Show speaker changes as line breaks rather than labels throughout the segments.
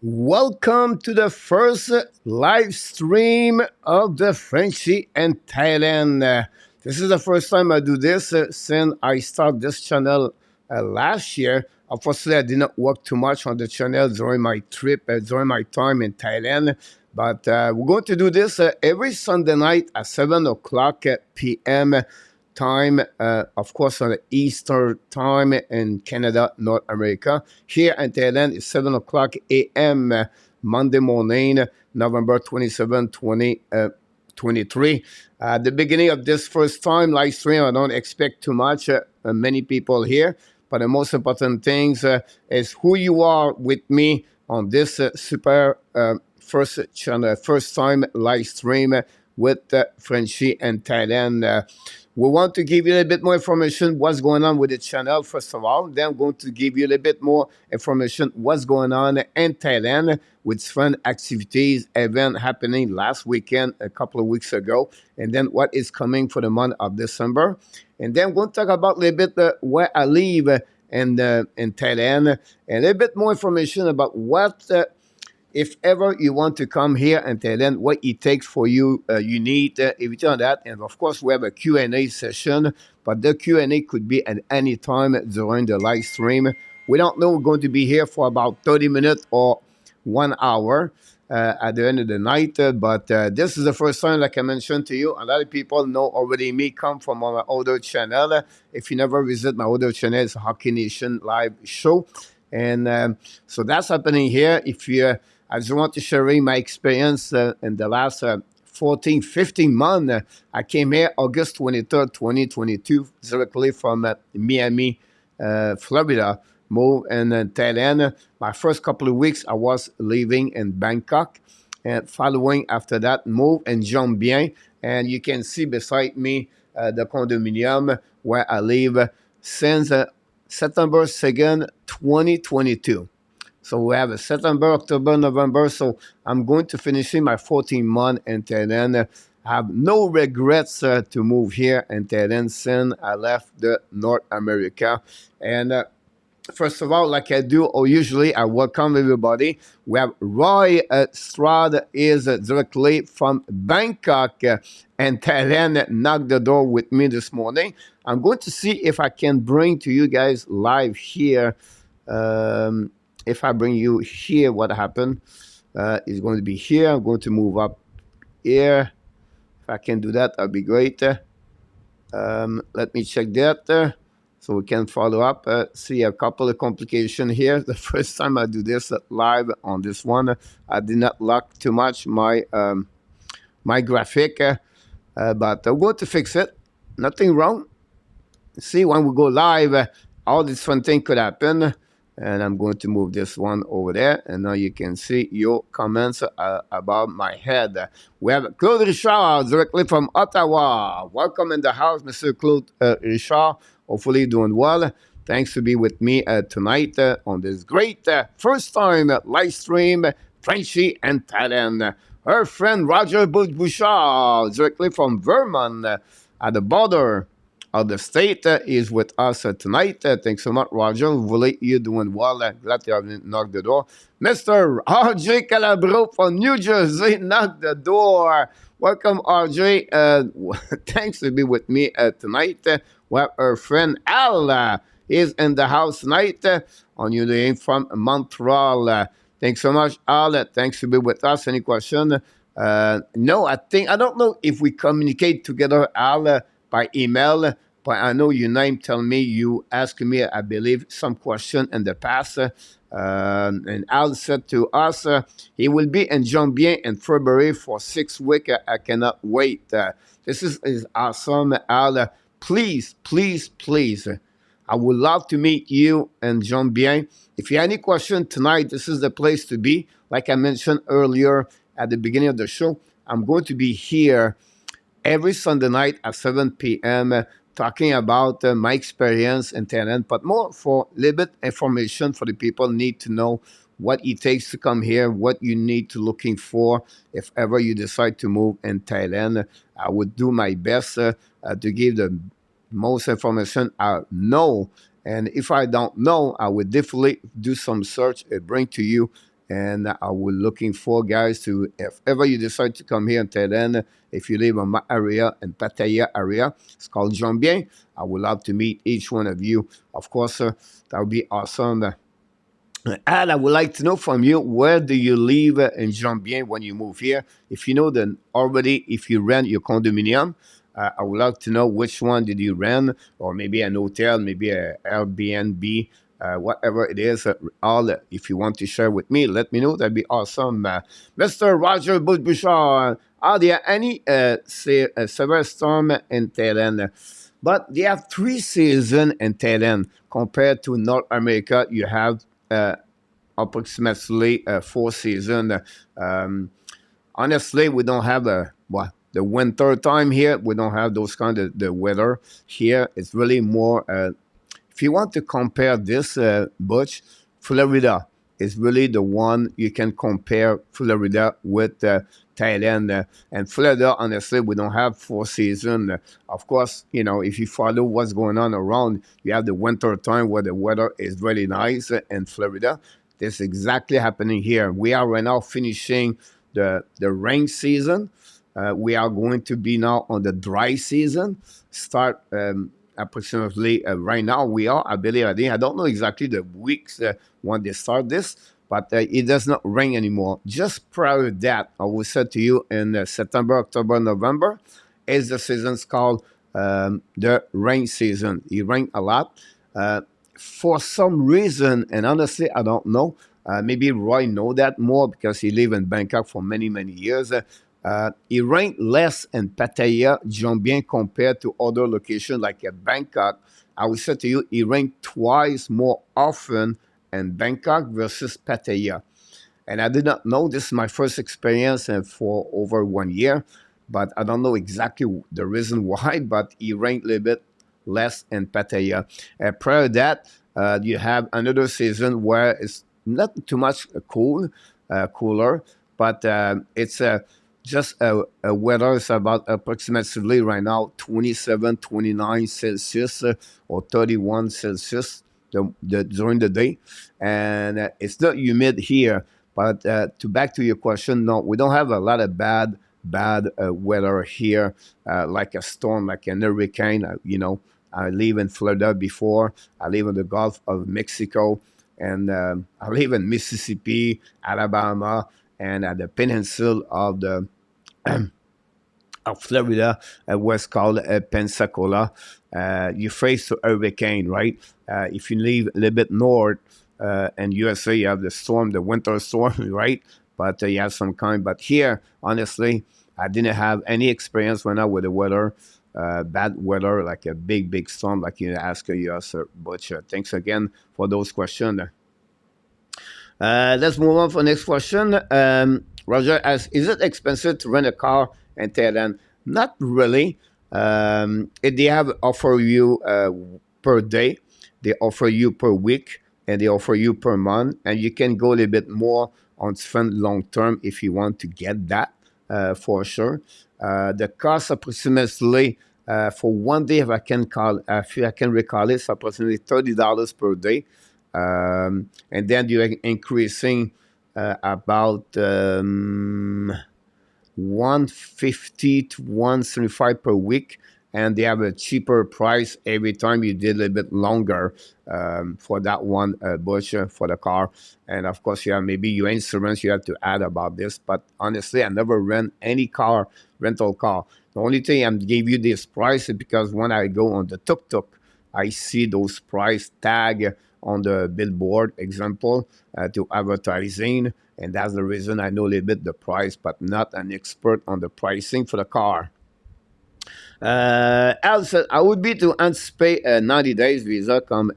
Welcome to the first live stream of the Frenchy and Thailand. This is the first time I do this since I started this channel last year. Unfortunately, I did not work too much on the channel during my trip, during my time in Thailand. But we're going to do this every Sunday night at 7 o'clock p.m. time, of course, on the Eastern time in Canada, North America. Here in Thailand, it's 7 o'clock a.m. Monday morning, November 27, 2023. At the beginning of this first time live stream, I don't expect too much, many people here. But the most important things is who you are with me on this super first time live stream with Frenchy and Thailand. We want to give you a little bit more information what's going on with the channel, first of all. Then I'm going to give you a little bit more information what's going on in Thailand with fun activities, event happening last weekend, a couple of weeks ago, and then what is coming for the month of December. And then we're going to talk about a little bit where I live in Thailand, and a little bit more information about what if ever you want to come here in Thailand, what it takes for you, you need everything on that. And of course, we have a Q&A session, but the Q&A could be at any time during the live stream. We don't know, we're going to be here for about 30 minutes or 1 hour at the end of the night. But this is the first time, like I mentioned to you, a lot of people know already me, come from my other channel. If you never visit my other channel, it's Hockey Nation Live Show. And so that's happening here. If you I just want to share my experience in the last 14, 15 months. I came here August 23rd, 2022, directly from Miami, Florida. Moved in Thailand. My first couple of weeks, I was living in Bangkok. And following after that, moved in Jomtien. And you can see beside me the condominium where I live since September 2nd, 2022. So we have a September, October, November. So I'm going to finish my 14 month in Thailand. I have no regrets to move here in Thailand since I left the North America. And first of all, like I do, or usually I welcome everybody. We have Roy Strad is directly from Bangkok and Thailand knocked the door with me this morning. I'm going to see if I can bring to you guys live here. If I bring you here, what happened is going to be here. I'm going to move up here. If I can do that, that'd be great. Let me check that so we can follow up. See a couple of complications here. The first time I do this live on this one, I did not lock too much my my graphic, but I'm going to fix it. Nothing wrong. See, when we go live, all this fun thing could happen. And I'm going to move this one over there. And now you can see your comments about my head. We have Claude Richard directly from Ottawa. Welcome in the house, Mr. Claude Richard. Hopefully doing well. Thanks to be with me tonight on this great first time live stream, Frenchy and Thailand. Her friend Roger Bouchard directly from Vermont at the border of the state is with us tonight. Thanks so much, Roger. Hopefully you're doing well. Glad to have knocked the door. Mr. RJ Calabro from New Jersey knocked the door. Welcome, RJ. Thanks to be with me tonight. We have our friend Al is in the house tonight on your day from Montreal. Thanks so much, Al. Thanks to be with us. Any question? No, I don't know if we communicate together, Al, by email, but I know your name tell me you asked me, I believe, some question in the past. And Al said to us, he will be in Jomtien in February for 6 weeks. I cannot wait. This is awesome, Al. Please, please, please. I would love to meet you in Jomtien. If you have any question tonight, this is the place to be. Like I mentioned earlier at the beginning of the show, I'm going to be here every Sunday night at 7 p.m. talking about my experience in Thailand, but more for a little bit information for the people need to know what it takes to come here, what you need to looking for if ever you decide to move in Thailand. I would do my best to give the most information I know. And if I don't know, I would definitely do some search and bring to you And I will looking for guys to, if ever you decide to come here in Thailand, if you live in my area, in Pattaya area, it's called Jomtien. I would love to meet each one of you. Of course, that would be awesome. And I would like to know from you, where do you live in Jomtien when you move here? If you know, then already, if you rent your condominium, I would like to know which one did you rent, or maybe an hotel, maybe a Airbnb, whatever it is. All if you want to share with me, let me know. That'd be awesome. Mr. Roger Bouchard, are there any severe storm in Thailand? But they have 3 seasons in Thailand compared to North America. You have uh, approximately 4 seasons. Um, Honestly, we don't have the winter time here. We don't have those kind of the weather here. It's really more. If you want to compare this, Butch, Florida is really the one you can compare Florida with Thailand. And Florida, honestly, we don't have 4 seasons. Of course, you know, if you follow what's going on around, you have the winter time where the weather is really nice in Florida. This is exactly happening here. We are right now finishing the rain season. We are going to be now on the dry season. Start approximately right now. We are, I believe, I don't know exactly the weeks when they start this, but it does not rain anymore. Just prior to that, I will say to you in September, October, November is the seasons called the rain season. It rains a lot. Uh, for some reason, and honestly, I don't know. Maybe Roy know that more because he lived in Bangkok for many, many years. It rained less in Pattaya, Jomtien compared to other locations like Bangkok. I will say to you, it rained twice more often in Bangkok versus Pattaya. And I did not know, this is my first experience for over 1 year, but I don't know exactly the reason why, but it rained a little bit less in Pattaya. Prior to that, you have another season where it's not too much cooler, but it's just a weather is about approximately right now 27, 29 Celsius or 31 Celsius during the day. And it's not humid here. But to back to your question, no, we don't have a lot of bad weather here, like a storm, like an hurricane. You know, I live in Florida before. I live in the Gulf of Mexico, and I live in Mississippi, Alabama, and at the peninsula of Florida, what's called Pensacola. You face a hurricane, right? If you live a little bit north in USA, you have the storm, the winter storm, right? But you have some kind. But here, honestly, I didn't have any experience when I with the weather, bad weather, like a big storm, like you asked us, Butch. Thanks again for those questions. Let's move on for next question. Roger asks, is it expensive to rent a car in Thailand? Not really. They have offer you per day, they offer you per week, and they offer you per month, and you can go a little bit more on spend long term if you want to get that for sure. The cost approximately for 1 day, if I can recall, it's approximately $30 per day, and then you're increasing about 150 to 175 per week, and they have a cheaper price every time you did a little bit longer for that one Bush for the car. And of course, yeah, maybe your insurance you have to add about this. But honestly, I never rent any rental car. The only thing I gave you this price is because when I go on the tuk tuk, I see those price tag on the billboard, example, to advertising, and that's the reason I know a little bit the price, but not an expert on the pricing for the car. Al said, I would be to anticipate a 90 days visa come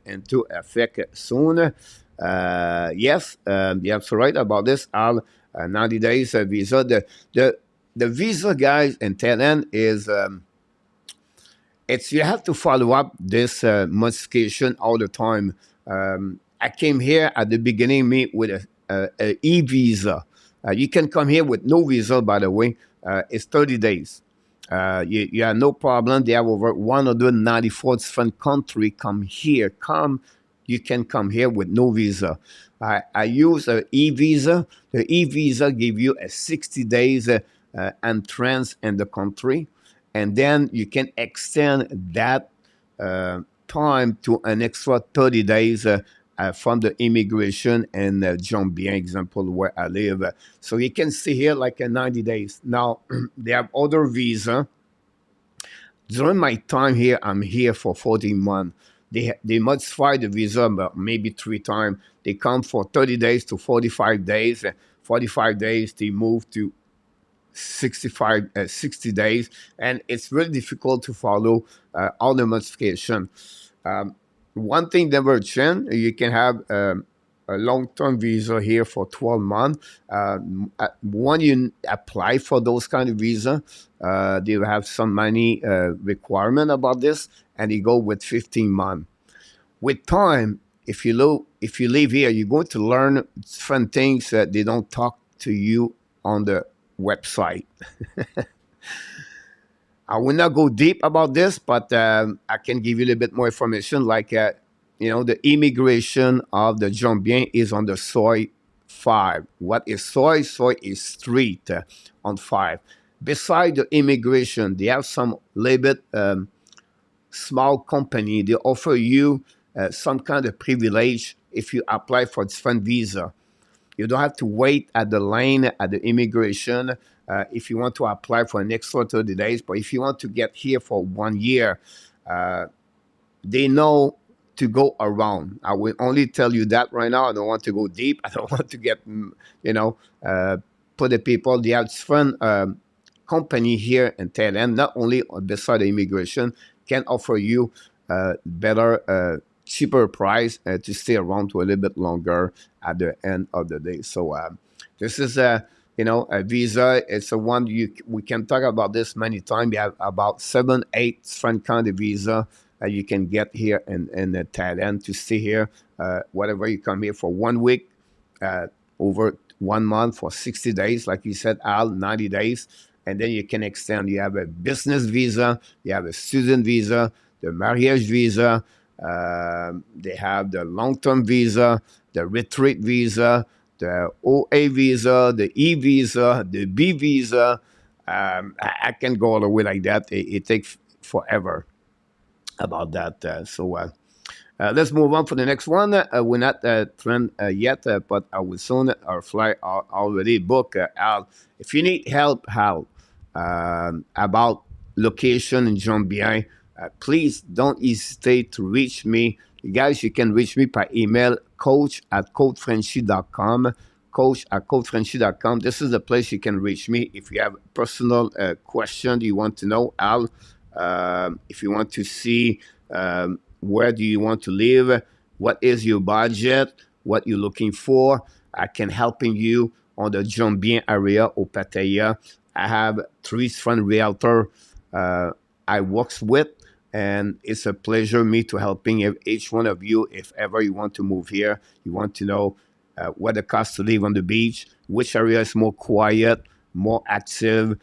into effect soon. Yes, you're absolutely right about this, Al. 90 days visa. The visa, guys, in Thailand is it's you have to follow up this modification all the time. I came here at the beginning me with a e visa. You can come here with no visa, by the way. It's 30 days. You have no problem. They have over 194 different country come here. Come, you can come here with no visa. I use a e-visa. The e-visa give you a 60 days entrance in the country, and then you can extend that time to an extra 30 days from the immigration in Jomtien, example, where I live. So you can see here like a 90 days. Now, they have other visa. During my time here, I'm here for 14 months. They modify the visa about maybe 3 times. They come for 30 days to 45 days. 45 days, they move to 60 days, and it's really difficult to follow all the modification. Um, One thing never changed. You can have a long-term visa here for 12 months. When you apply for those kind of visa, they have some money requirement about this, and you go with 15 months. With time, if you live here, you're going to learn different things that they don't talk to you on the website. I will not go deep about this, but I can give you a little bit more information. Like, the immigration of the Jomtien is on the soy 5. What is soy? Soy is street on 5. Beside the immigration, they have some little bit small company. They offer you some kind of privilege if you apply for different visa. You don't have to wait at the line at the immigration if you want to apply for an extra 30 days. But if you want to get here for 1 year, they know to go around. I will only tell you that right now. I don't want to go deep. I don't want to get, put the people. They have different company here in Thailand, not only beside the immigration, can offer you better cheaper price to stay around to a little bit longer at the end of the day. So this is a visa. It's a one we can talk about this many times. You have about 7, 8 different kind of visa you can get here in Thailand to stay here. Whatever you come here for 1 week, over 1 month for 60 days, like you said, Al, 90 days. And then you can extend. You have a business visa, you have a student visa, the marriage visa, they have the long-term visa, the retreat visa, the OA visa, the E visa, the B visa. I can go all the way like that. It takes forever about that. Let's move on for the next one. We're not trend yet, but I will soon. Our flight already booked out. If you need help, about location in Jomtien, please don't hesitate to reach me. You guys, you can reach me by email, coach@coachfrenchy.com. Coach@coachfrenchy.com. This is the place you can reach me if you have personal question you want to know. If you want to see where do you want to live, what is your budget, what you're looking for, I can helping you on the Jomtien area or Pattaya. I have 3 different realtor I works with, and it's a pleasure me to helping each one of you. If ever you want to move here, you want to know what it costs to live on the beach, which area is more quiet, more active.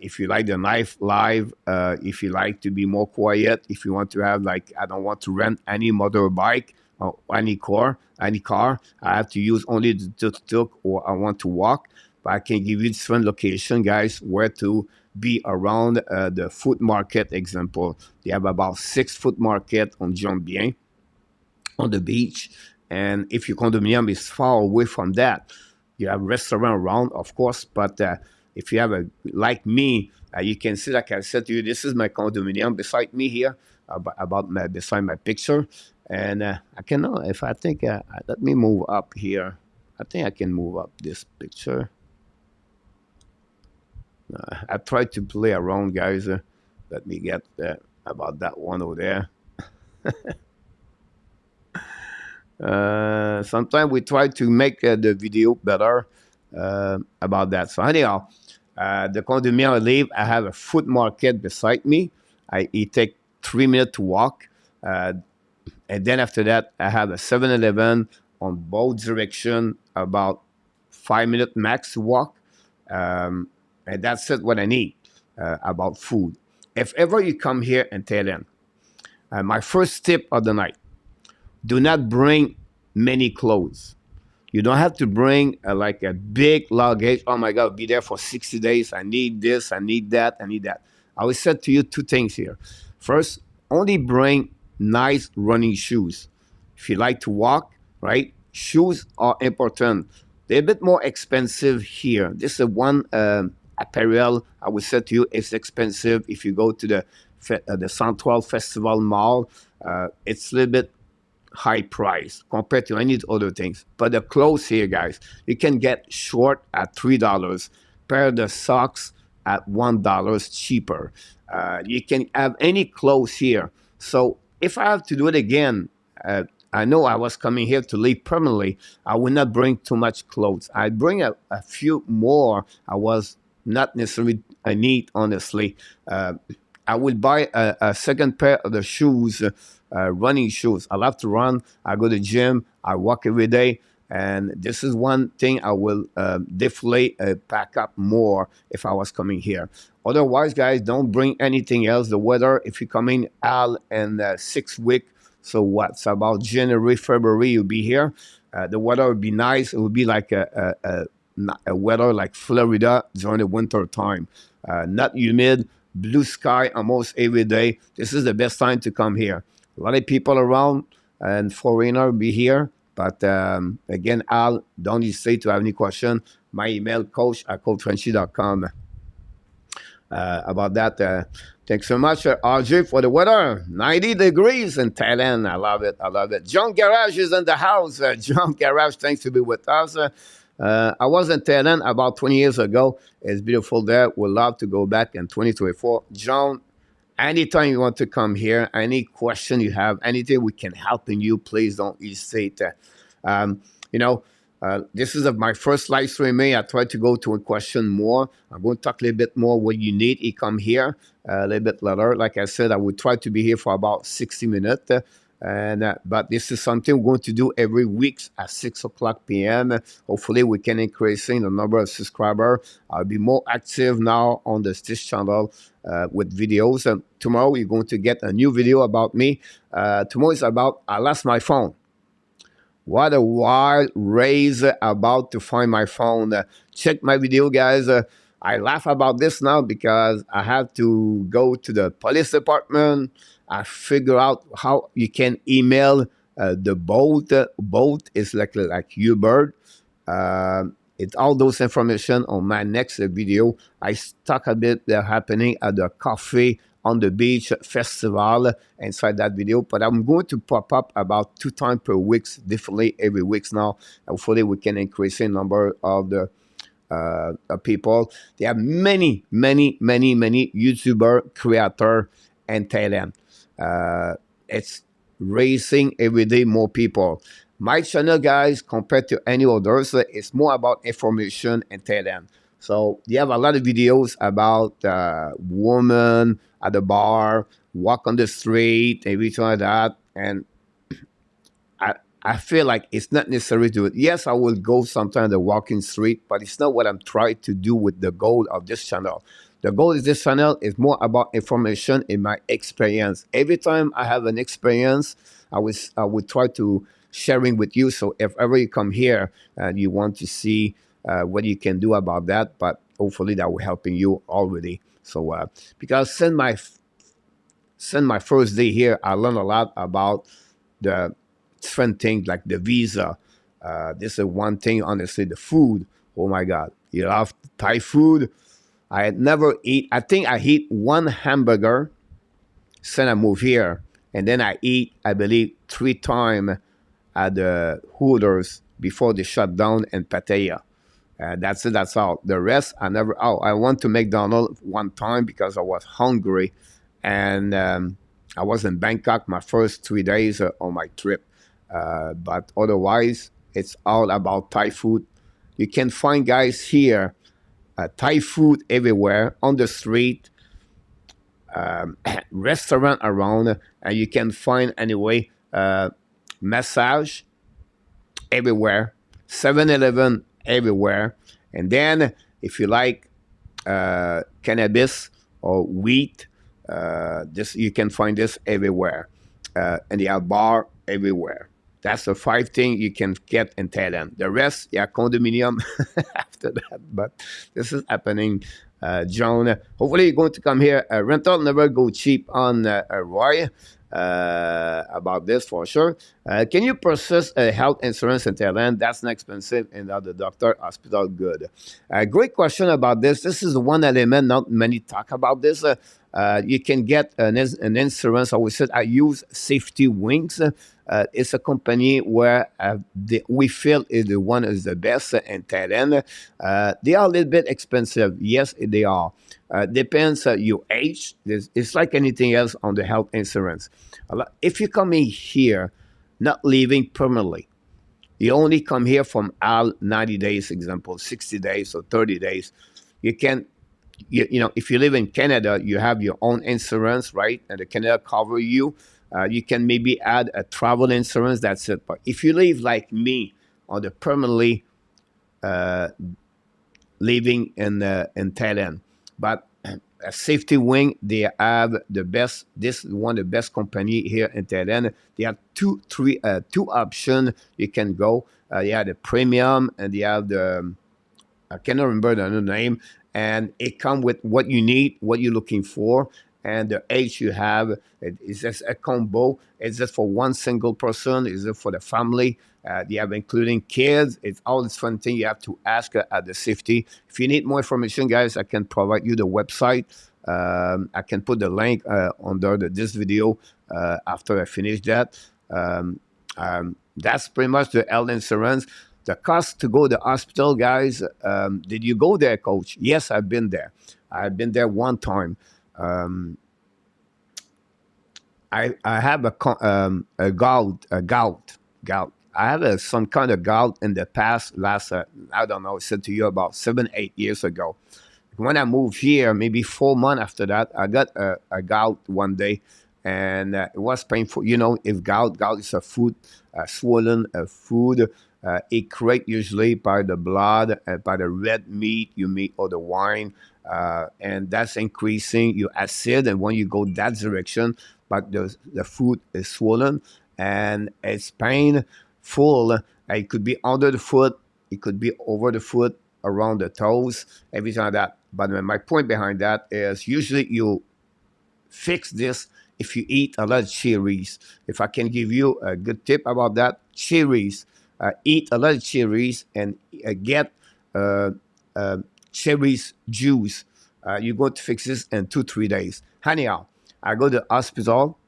If you like the life live, if you like to be more quiet, if you want to have like, I don't want to rent any motorbike or any car, I have to use only the tuk-tuk or I want to walk. But I can give you different location, guys, where to be around the food market example. They have about 6 food market on Jomtien on the beach. And if your condominium is far away from that, you have restaurant around, of course, but if you have like me, you can see, like I said to you, this is my condominium beside me here, beside my picture. And I can know if I think, let me move up here. I think I can move up this picture. I tried to play around, guys. Let me get about that one over there. Sometimes we try to make the video better about that. So anyhow, the condominium I live, I have a food market beside me. It take 3 minutes to walk. And then after that, I have a 7-Eleven on both direction, about 5 minutes max to walk. And that's it what I need about food. If ever you come here in Thailand, my first tip of the night, Do not bring many clothes. You don't have to bring like a big luggage. Oh my God, I'll be there for 60 days. I need this, I need that, I need that. I will say to you two things here. First, only bring nice running shoes. If you like to walk, right? Shoes are important. They're a bit more expensive here. This is one apparel I would say to you it's expensive. If you go to the Central Festival Mall, it's a little bit high price compared to any other things. But the clothes here, guys, you can get short at $3, pair of the socks at $1 cheaper. You can have any clothes here. So if I have to do it again, I know I was coming here to live permanently. I would not bring too much clothes. I bring a few more. I was not necessarily a need, honestly. I will buy a second pair of the shoes, running shoes. I love to run. I go to the gym. I walk every day. And this is one thing I will definitely pack up more if I was coming here. Otherwise, guys, don't bring anything else. The weather, if you come in Al in 6 weeks, so what? So about January, February, you'll be here. The weather would be nice. It would be like a weather like Florida during the winter time. Not humid, blue sky almost every day. This is the best time to come here. A lot of people around and foreigner be here. But again, Al, don't hesitate to have any question. My email, coach@coachfrenchy.com. About that, thanks so much, RJ, for the weather. 90 degrees in Thailand. I love it. I love it. John Garage is in the house. John Garage, thanks to be with us. I was in Thailand about 20 years ago. It's beautiful there. We'd love to go back in 2024. John, anytime you want to come here, any question you have, anything we can help in you, please don't hesitate. You know, this is my first live streaming. I try to go to a question more. I'm going to talk a little bit more what you need. You come here a little bit later. Like I said, I will try to be here for about 60 minutes. But this is something we're going to do every week at 6 o'clock p.m. Hopefully, we can increase the number of subscribers. I'll be more active now on this channel with videos. Tomorrow, you're going to get a new video about me. Tomorrow is about I lost my phone. What a wild race about to find my phone. Check my video, guys. I laugh about this now because I have to go to the police department. I figure out how you can email the boat. Boat is like Uber. It's all those information on my next video. I talk a bit happening at the Coffee on the Beach Festival inside that video. But I'm going to pop up about 2 times per week, definitely every week now. Hopefully we can increase the number of the people. There are many YouTuber creator in Thailand. It's raising every day more people. My channel, guys, compared to any others, is more about information in Thailand. So you have a lot of videos about women at the bar, walk on the street, everything like that. And I feel like it's not necessary to do it. Yes, I will go sometimes the walking street, but it's not what I'm trying to do with the goal of this channel. The goal of this channel is more about information in my experience. Every time I have an experience, I would try to sharing with you. So if ever you come here and you want to see what you can do about that, but hopefully that will helping you already. So because since my first day here, I learned a lot about the different things like the visa. This is one thing, honestly, the food. Oh my God, you love Thai food. I had never eat. I think I eat one hamburger since I moved here, and then I eat, I believe, 3 times at the Hooters before they shut down in Pattaya. That's it. That's all. The rest, I never. Oh, I went to McDonald's one time because I was hungry, and I was in Bangkok my first 3 days on my trip. But otherwise, it's all about Thai food. You can find guys here Thai food everywhere on the street, restaurant around, and you can find anyway massage everywhere, 7-Eleven everywhere, and then if you like cannabis or wheat, this you can find this everywhere, and they have bar everywhere. That's the five things you can get in Thailand. The rest, yeah, condominium after that. But this is happening, John. Hopefully, you're going to come here. Rental never go cheap on Roy. About this for sure. Can you process a health insurance in Thailand? That's not expensive and at the doctor hospital good. Great question about this. This is one element not many talk about this. You can get an insurance. I always said I use Safety Wings. It's a company where we feel is the one is the best in Thailand. They are a little bit expensive. Yes, they are. Depends your age. It's like anything else on the health insurance. If you're coming here, not living permanently, you only come here from all 90 days, example, 60 days or 30 days. You can, you know, if you live in Canada, you have your own insurance, right? And the Canada cover you. You can maybe add a travel insurance. That's it. But if you live like me on the permanently living in Thailand, but a Safety Wing, they have the best. This is one of the best company here in Thailand. They have two options you can go. They have the premium and they have the I cannot remember the other name, and it comes with what you need, what you're looking for, and the age you have. It's just a combo. It's just for one single person. Is it for the family? They have including kids. It's all this fun thing you have to ask at the safety. If you need more information, guys, I can provide you the website. I can put the link under this video after I finish that. That's pretty much the health insurance. The cost to go to the hospital, guys. Did you go there, Coach? Yes, I've been there. I've been there one time. I have a gout. I had some kind of gout in the past. Last I don't know. I said to you about 7, 8 years ago. When I moved here, maybe 4 months after that, I got a gout one day, and it was painful. You know, if gout is a food, swollen food. It creates usually by the blood and by the red meat you meat or the wine, and that's increasing your acid. And when you go that direction, but the food is swollen and it's painful. It could be under the foot, it could be over the foot, around the toes, everything like that. But my point behind that is usually you fix this if you eat a lot of cherries. If I can give you a good tip about that, cherries. Eat a lot of cherries and get cherries juice. You're going to fix this in 2, 3 days. Anyhow, I go to the hospital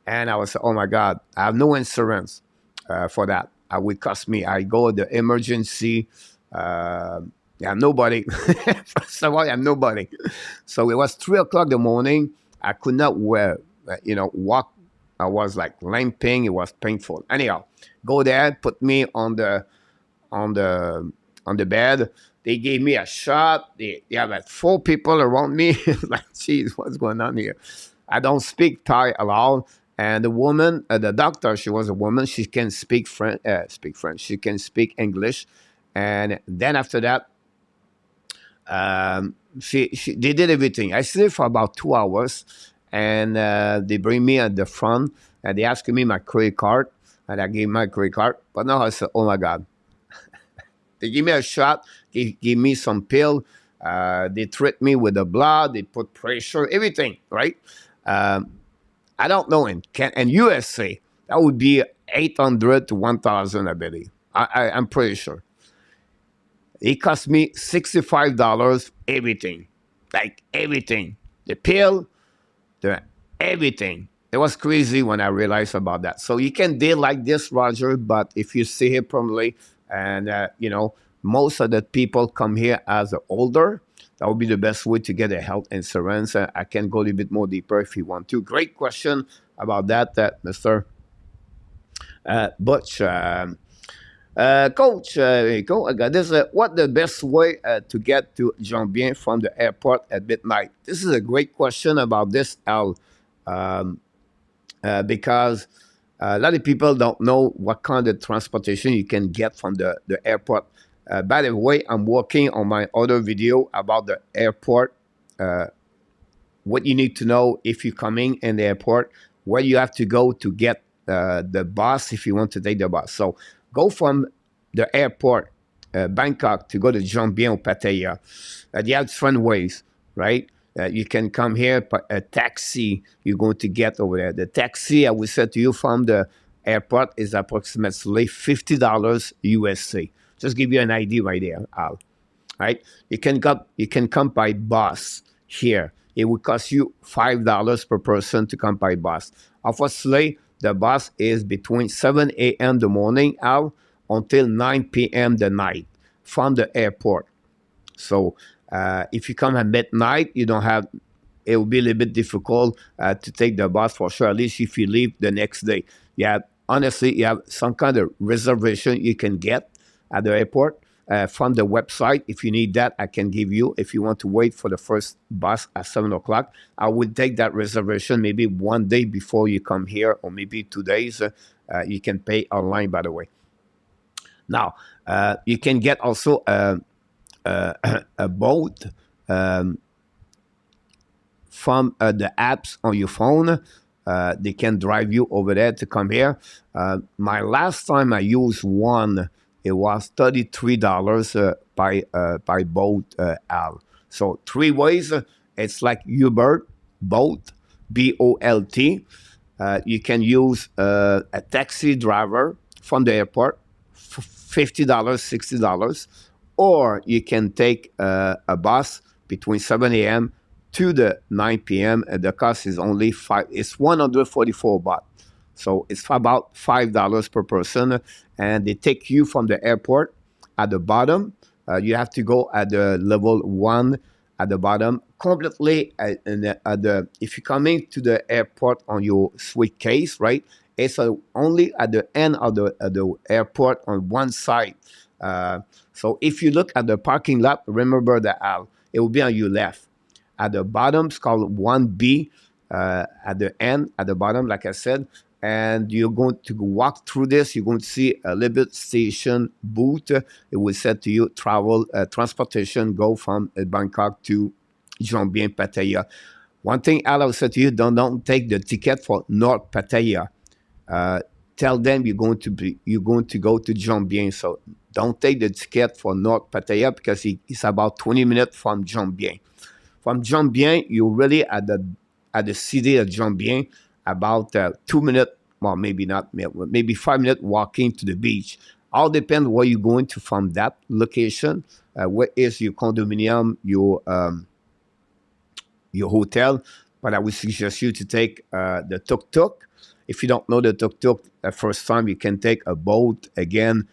and I was, oh my God, I have no insurance for that. It would cost me. I go to the emergency. Yeah, nobody. First of all, I have nobody. So it was 3 o'clock in the morning. I could not walk. I was like limping. It was painful. Anyhow, go there, put me on the bed. They gave me a shot. They have like 4 people around me. Like, geez, what's going on here? I don't speak Thai at all. And the woman, the doctor, she was a woman. She can speak French. She can speak English. And then after that, they did everything. I stayed for about 2 hours, and they bring me at the front, and they asked me my credit card, and I gave my credit card. But now I said, oh my God. They give me a shot, they give me some pill, they treat me with the blood, they put pressure, everything, right? I don't know, in USA, that would be 800 to 1,000, I believe. I'm pretty sure. It cost me $65, everything. Like everything. The pill, everything. It was crazy when I realized about that. So you can deal like this, Roger, but if you stay here permanently, and most of the people come here as older, that would be the best way to get a health insurance. I can go a little bit more deeper if you want to. Great question about that, Mr. Butch. Coach, go. I got this. What the best way to get to Jomtien from the airport at midnight? This is a great question about this, Al, because a lot of people don't know what kind of transportation you can get from the airport. By the way, I'm working on my other video about the airport. What you need to know if you're coming in the airport, where you have to go to get the bus if you want to take the bus. So go from the airport, Bangkok, to go to Jomtien or Pattaya. You have different ways, right? You can come here, a taxi you're going to get over there. The taxi, I will say to you, from the airport is approximately $50 USC. Just give you an idea right there, Al. Right? You can come by bus here. It would cost you $5 per person to come by bus. Obviously, the bus is between 7 a.m. the morning out until 9 p.m. the night from the airport. So if you come at midnight, you don't have. It will be a little bit difficult to take the bus for sure. At least if you leave the next day, honestly, you have some kind of reservation you can get at the airport from the website. If you need that, I can give you. If you want to wait for the first bus at 7 o'clock, I would take that reservation maybe one day before you come here, or maybe 2 days. You can pay online, by the way. Now, you can get also a boat from the apps on your phone. They can drive you over there to come here. My last time I used one, it was $33 by boat, Al. So three ways. It's like Uber, boat, BOLT. You can use a taxi driver from the airport, $50, $60, or you can take a bus between 7 a.m. to the 9 p.m. And the cost is only five. It's 144 baht. So it's about $5 per person, and they take you from the airport at the bottom. You have to go at the level 1 at the bottom, completely if you're coming to the airport on your suitcase, right? It's only at the end of the airport on one side. So if you look at the parking lot, remember that it will be on your left. At the bottom, it's called 1B. At the end, at the bottom, like I said, and you're going to walk through this. You're going to see a little bit station booth. It will say to you, travel transportation, go from Bangkok to Jomtien, Pattaya. One thing I will say to you, don't take the ticket for North Pattaya. Tell them you're going to go to Jomtien. So don't take the ticket for North Pattaya, because it's about 20 minutes from Jomtien. From Jomtien, you're really at the city of Jomtien, about 2 minutes, well, maybe not, maybe 5 minutes walking to the beach. All depends where you're going to from that location. Where is your condominium, your hotel? But I would suggest you to take the tuk-tuk. If you don't know the tuk-tuk, the first time you can take a boat, again,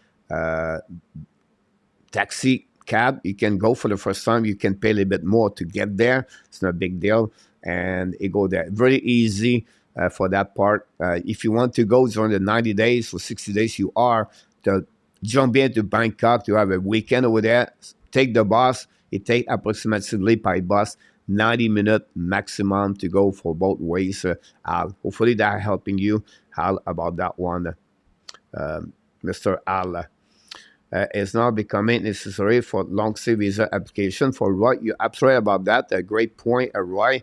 taxi, cab. You can go for the first time. You can pay a little bit more to get there. It's not a big deal. And it go there. Very easy for that part. If you want to go during the 90 days or 60 days, you are to jump into Bangkok to have a weekend over there. Take the bus. It takes approximately by bus 90 minutes maximum to go for both ways. Al, hopefully that helping you, Al, about that one, Mr. Al. Is now becoming necessary for long-stay visa application. For Roy, you're absolutely about that. A great point, Roy.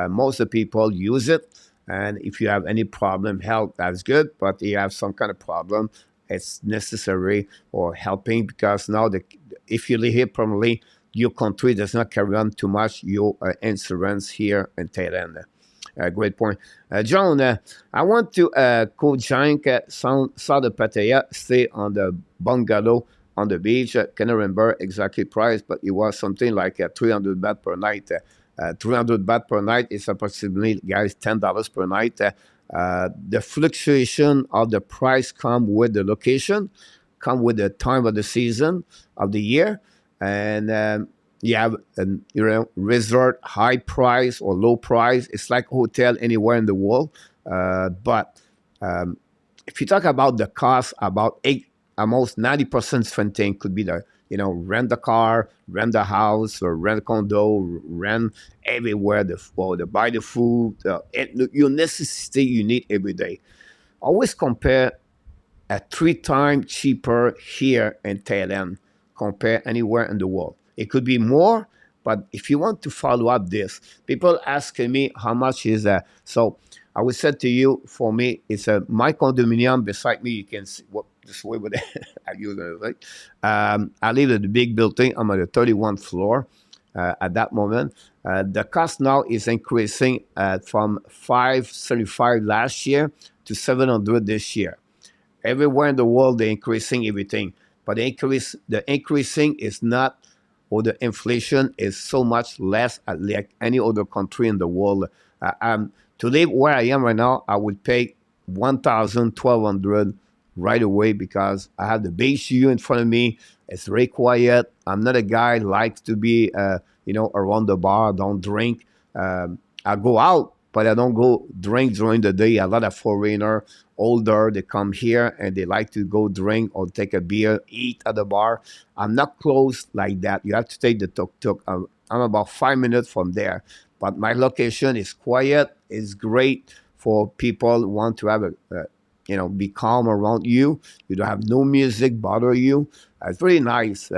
Most of the people use it, and if you have any problem, health, that's good. But if you have some kind of problem, it's necessary or helping, because now if you live here permanently, your country does not carry on too much your insurance here in Thailand. Great point. John, I want to Koh-Jank, South of Pattaya, stay on the bungalow on the beach. Cannot remember exactly price, but it was something like 300 baht per night. 300 baht per night is approximately, guys, $10 per night. The fluctuation of the price come with the location, come with the time of the season of the year, and you have resort high price or low price. It's like a hotel anywhere in the world. But if you talk about the cost, about almost 90% spending could be the rent a car, rent a house, or rent a condo, rent everywhere. Buy the food, your necessity you need every day. Always compare at 3 times cheaper here in Thailand compare anywhere in the world. It could be more, but if you want to follow up this, people asking me how much is that. So I would say to you, for me, it's a my condominium beside me. You can see what this way with I use it, right? I live in the big building. I'm on the 31st floor at that moment. The cost now is increasing from 575 last year to 700 this year. Everywhere in the world, they're increasing everything, but the increasing is not, or the inflation is so much less like any other country in the world. To live where I am right now, I would pay 1,000, 1,200 right away because I have the beach view in front of me. It's very quiet. I'm not a guy who likes to be, around the bar. Don't drink. I go out, but I don't go drink during the day. A lot of foreigner, older, they come here and they like to go drink or take a beer, eat at the bar. I'm not close like that. You have to take the tuk-tuk. I'm about 5 minutes from there. But my location is quiet. It's great for people who want to have be calm around you. You don't have no music bother you. It's very nice.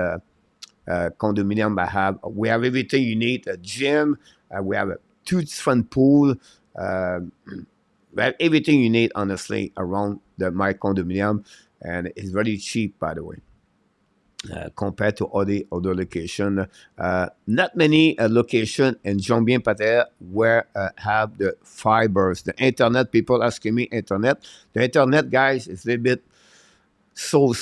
Condominium I have. We have everything you need, a gym, we have a two different pool, we have everything you need, honestly, around my condominium, and it's very cheap, by the way. Compared to other location, not many location in Jomtien Pattaya where have the fibers, the internet. People asking me internet. The internet, guys, is a little bit so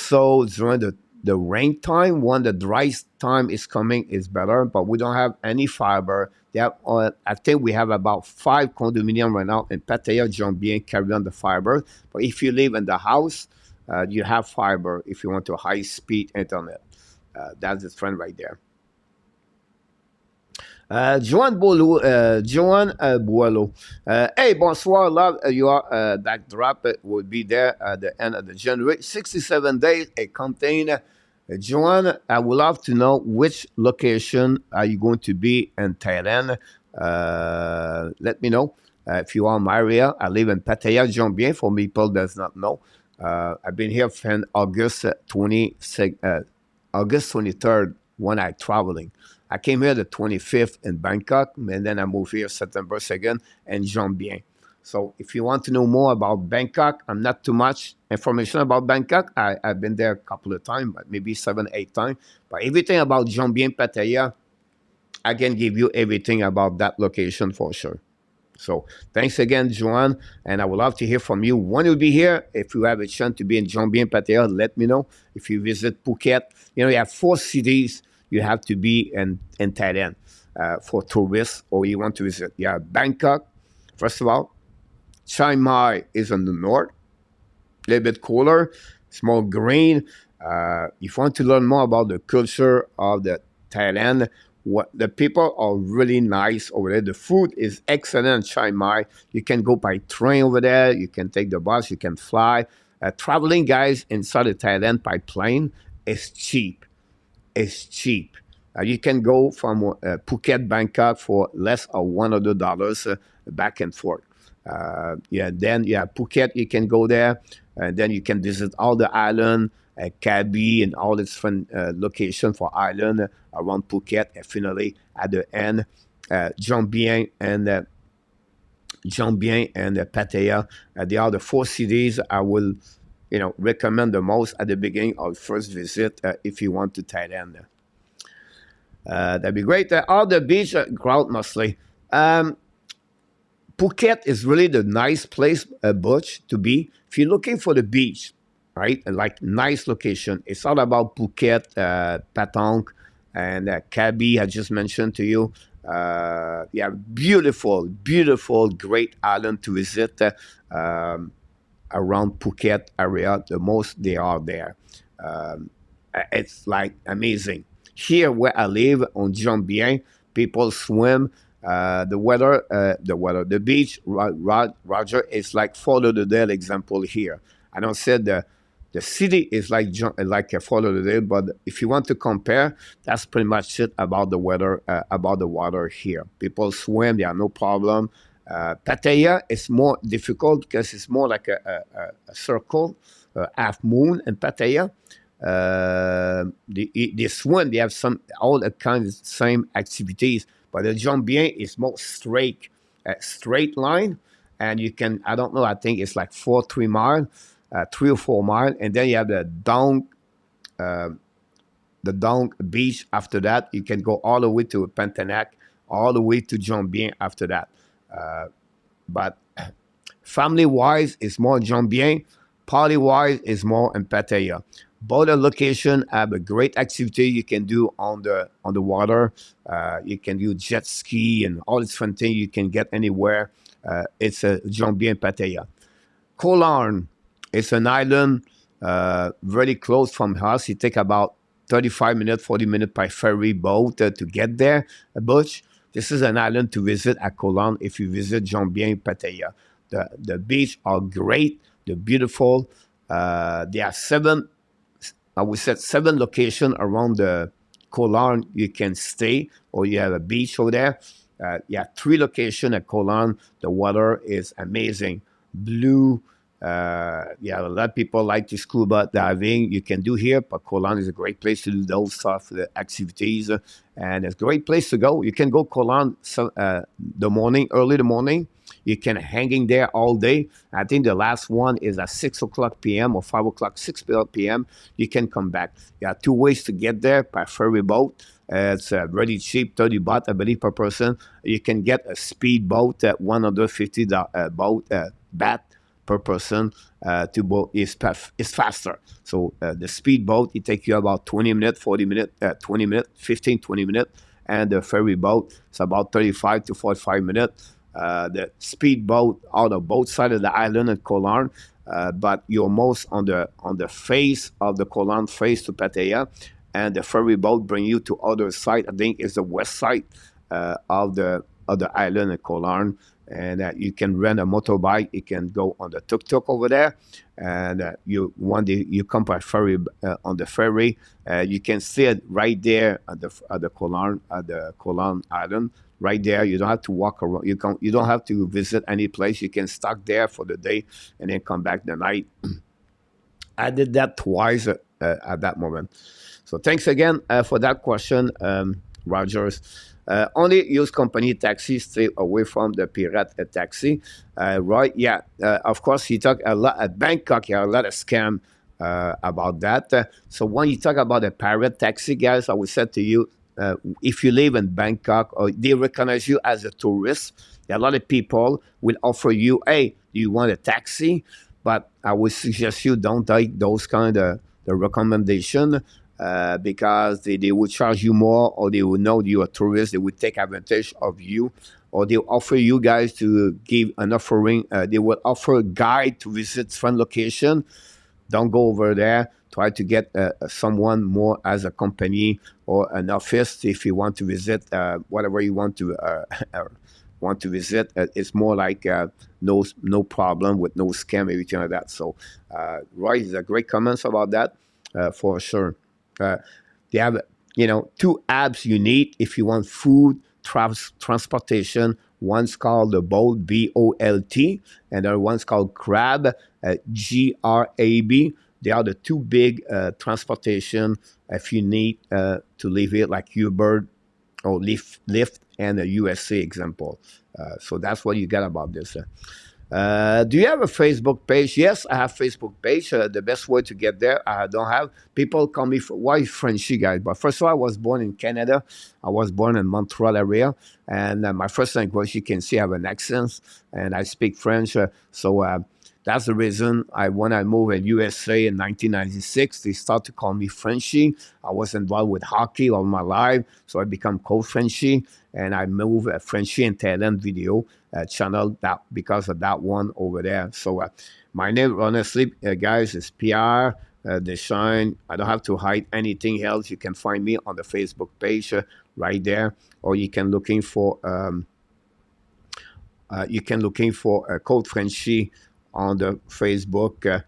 during the rain time. When the dry time is coming, is better, but we don't have any fiber. They have, I think we have about 5 condominium right now in Pattaya, Jomtien, carry on the fiber. But if you live in the house, you have fiber if you want to high speed internet. That's the trend right there. Joanne Boileau. Hey, bonsoir, love. Your backdrop will be there at the end of the January. 67 days, it contain. Joanne, I would love to know which location are you going to be in Thailand. Let me know. If you are in my area, I live in Pattaya, Jomtien, for people that does not know. I've been here from August 23rd when I traveling. I came here the 25th in Bangkok, and then I moved here September 2nd in Jomtien. So if you want to know more about Bangkok, I'm not too much information about Bangkok. I've been there a couple of times, maybe 7, 8 times. But everything about Jomtien, Pattaya, I can give you everything about that location for sure. So thanks again, Joanne, and I would love to hear from you when you'll be here. If you have a chance to be in Jomtien, Pattaya, let me know. If you visit Phuket, you have 4 cities you have to be in Thailand for tourists, or you want to visit. Yeah, Bangkok, first of all. Chiang Mai is in the north, a little bit cooler, it's more green. If you want to learn more about the culture of the Thailand, what the people are really nice over there. The food is excellent in Chiang Mai. You can go by train over there. You can take the bus. You can fly. Traveling, guys, inside of Thailand by plane is cheap. It's cheap. You can go from Phuket, Bangkok for less of $100 back and forth. Then Phuket, you can go there, and then you can visit all the island, Krabi, and all its different location for island around Phuket. And finally, at the end, Jomtien and Pattaya. They are the 4 cities I will, recommend the most at the beginning of first visit if you want to Thailand. That'd be great. All the beach crowd mostly. Phuket is really the nice place, Butch, to be. If you're looking for the beach, right, like nice location, it's all about Phuket, Patong, and Krabi, I just mentioned to you. Beautiful, great island to visit around Phuket area. The most they are there. It's like amazing. Here where I live on Jomtien, people swim. The beach, Roger, is like Fort Lauderdale example here. I don't say the city is like a Fort Lauderdale, but if you want to compare, that's pretty much it about the weather, about the water here. People swim, there are no problem. Pattaya is more difficult because it's more like a circle, half moon in Pattaya. They swim, they have all the kinds of same activities, but the Jomtien is more straight line, and you can, I don't know, I think it's like 3 mile, 3 or 4 mile, and then you have the down beach after that. You can go all the way to Pentanac, all the way to Jomtien after that. But family wise, it's more Jomtien. Party wise, is more in Pattaya. Both the location have a great activity you can do on the water. You can do jet ski and all this fun thing you can get anywhere. It's a Jomtien Pattaya. Koh Larn, it's an island very close from us. It take about 35 minutes, 40 minutes by ferry boat to get there. Butch, this is an island to visit at Koh Larn if you visit Jomtien Pattaya. The beach are great. They're beautiful. There are I would say 7 locations around the Koh Larn you can stay, or you have a beach over there. Yeah, 3 locations at Koh Larn. The water is amazing, blue. Yeah, a lot of people like to scuba diving. You can do here, but Koh Larn is a great place to do those stuff, the activities, and it's a great place to go. You can go Koh Larn the morning, early the morning. You can hanging there all day. I think the last one is at 6 o'clock p.m. or 5 o'clock, 6 p.m. You can come back. You have 2 ways to get there by ferry boat. It's really cheap, 30 baht, I believe, per person. You can get a speed boat at 150 baht per person to boat is faster. So the speed boat, it takes you about 20 minutes, 40 minutes, 20 minutes, 15, 20 minutes. And the ferry boat, it's about 35 to 45 minutes. The speed boat out of both sides of the island at Koh Larn, but you're most on the face of the Koh Larn face to Pattaya, and the ferry boat bring you to other side. I think it's the west side of the island at Koh Larn, and you can rent a motorbike. You can go on the tuk-tuk over there, and one day you come by ferry on the ferry. You can see it right there at the Koh Larn Island. Right there, you don't have to walk around. You don't have to visit any place. You can stop there for the day and then come back the night. I did that twice at that moment. So thanks again for that question, Rogers. Only use company taxi. Stay away from the pirate taxi. Right? Yeah. Of course, he talked a lot at Bangkok. He had a lot of scam about that. So when you talk about a pirate taxi, guys, I would say to you, if you live in Bangkok or they recognize you as a tourist, a lot of people will offer you, hey, do you want a taxi? But I would suggest you don't take those kind of the recommendation because they will charge you more, or they will know you're a tourist. They will take advantage of you, or they'll offer you guys to give an offering. They will offer a guide to visit friend location. Don't go over there. Try to get someone more as a company or an office if you want to visit whatever you want to visit. It's more like no problem with no scam, everything like that. So, Roy is a great comments about that for sure. They have 2 apps you need if you want food transportation. One's called the Bolt, BOLT, and the other one's called Grab, GRAB. They are the 2 big transportation if you need to leave it, like Uber or Lyft and a USA example. So that's what you get about this. Do you have a Facebook page? Yes, I have Facebook page. The best way to get there, I don't have. People call me, why Frenchy, guys? But first of all, I was born in Canada. I was born in Montreal area. And my first language, you can see I have an accent. And I speak French. So that's the reason when I moved in USA in 1996, they started to call me Frenchy. I was involved with hockey all my life. So I become Coach Frenchy. And I moved Frenchy in Thailand video channel because of that one over there. So my name, honestly, guys, is Pierre Deschênes. I don't have to hide anything else. You can find me on the Facebook page right there, or you can looking for Code Frenchy on the Facebook.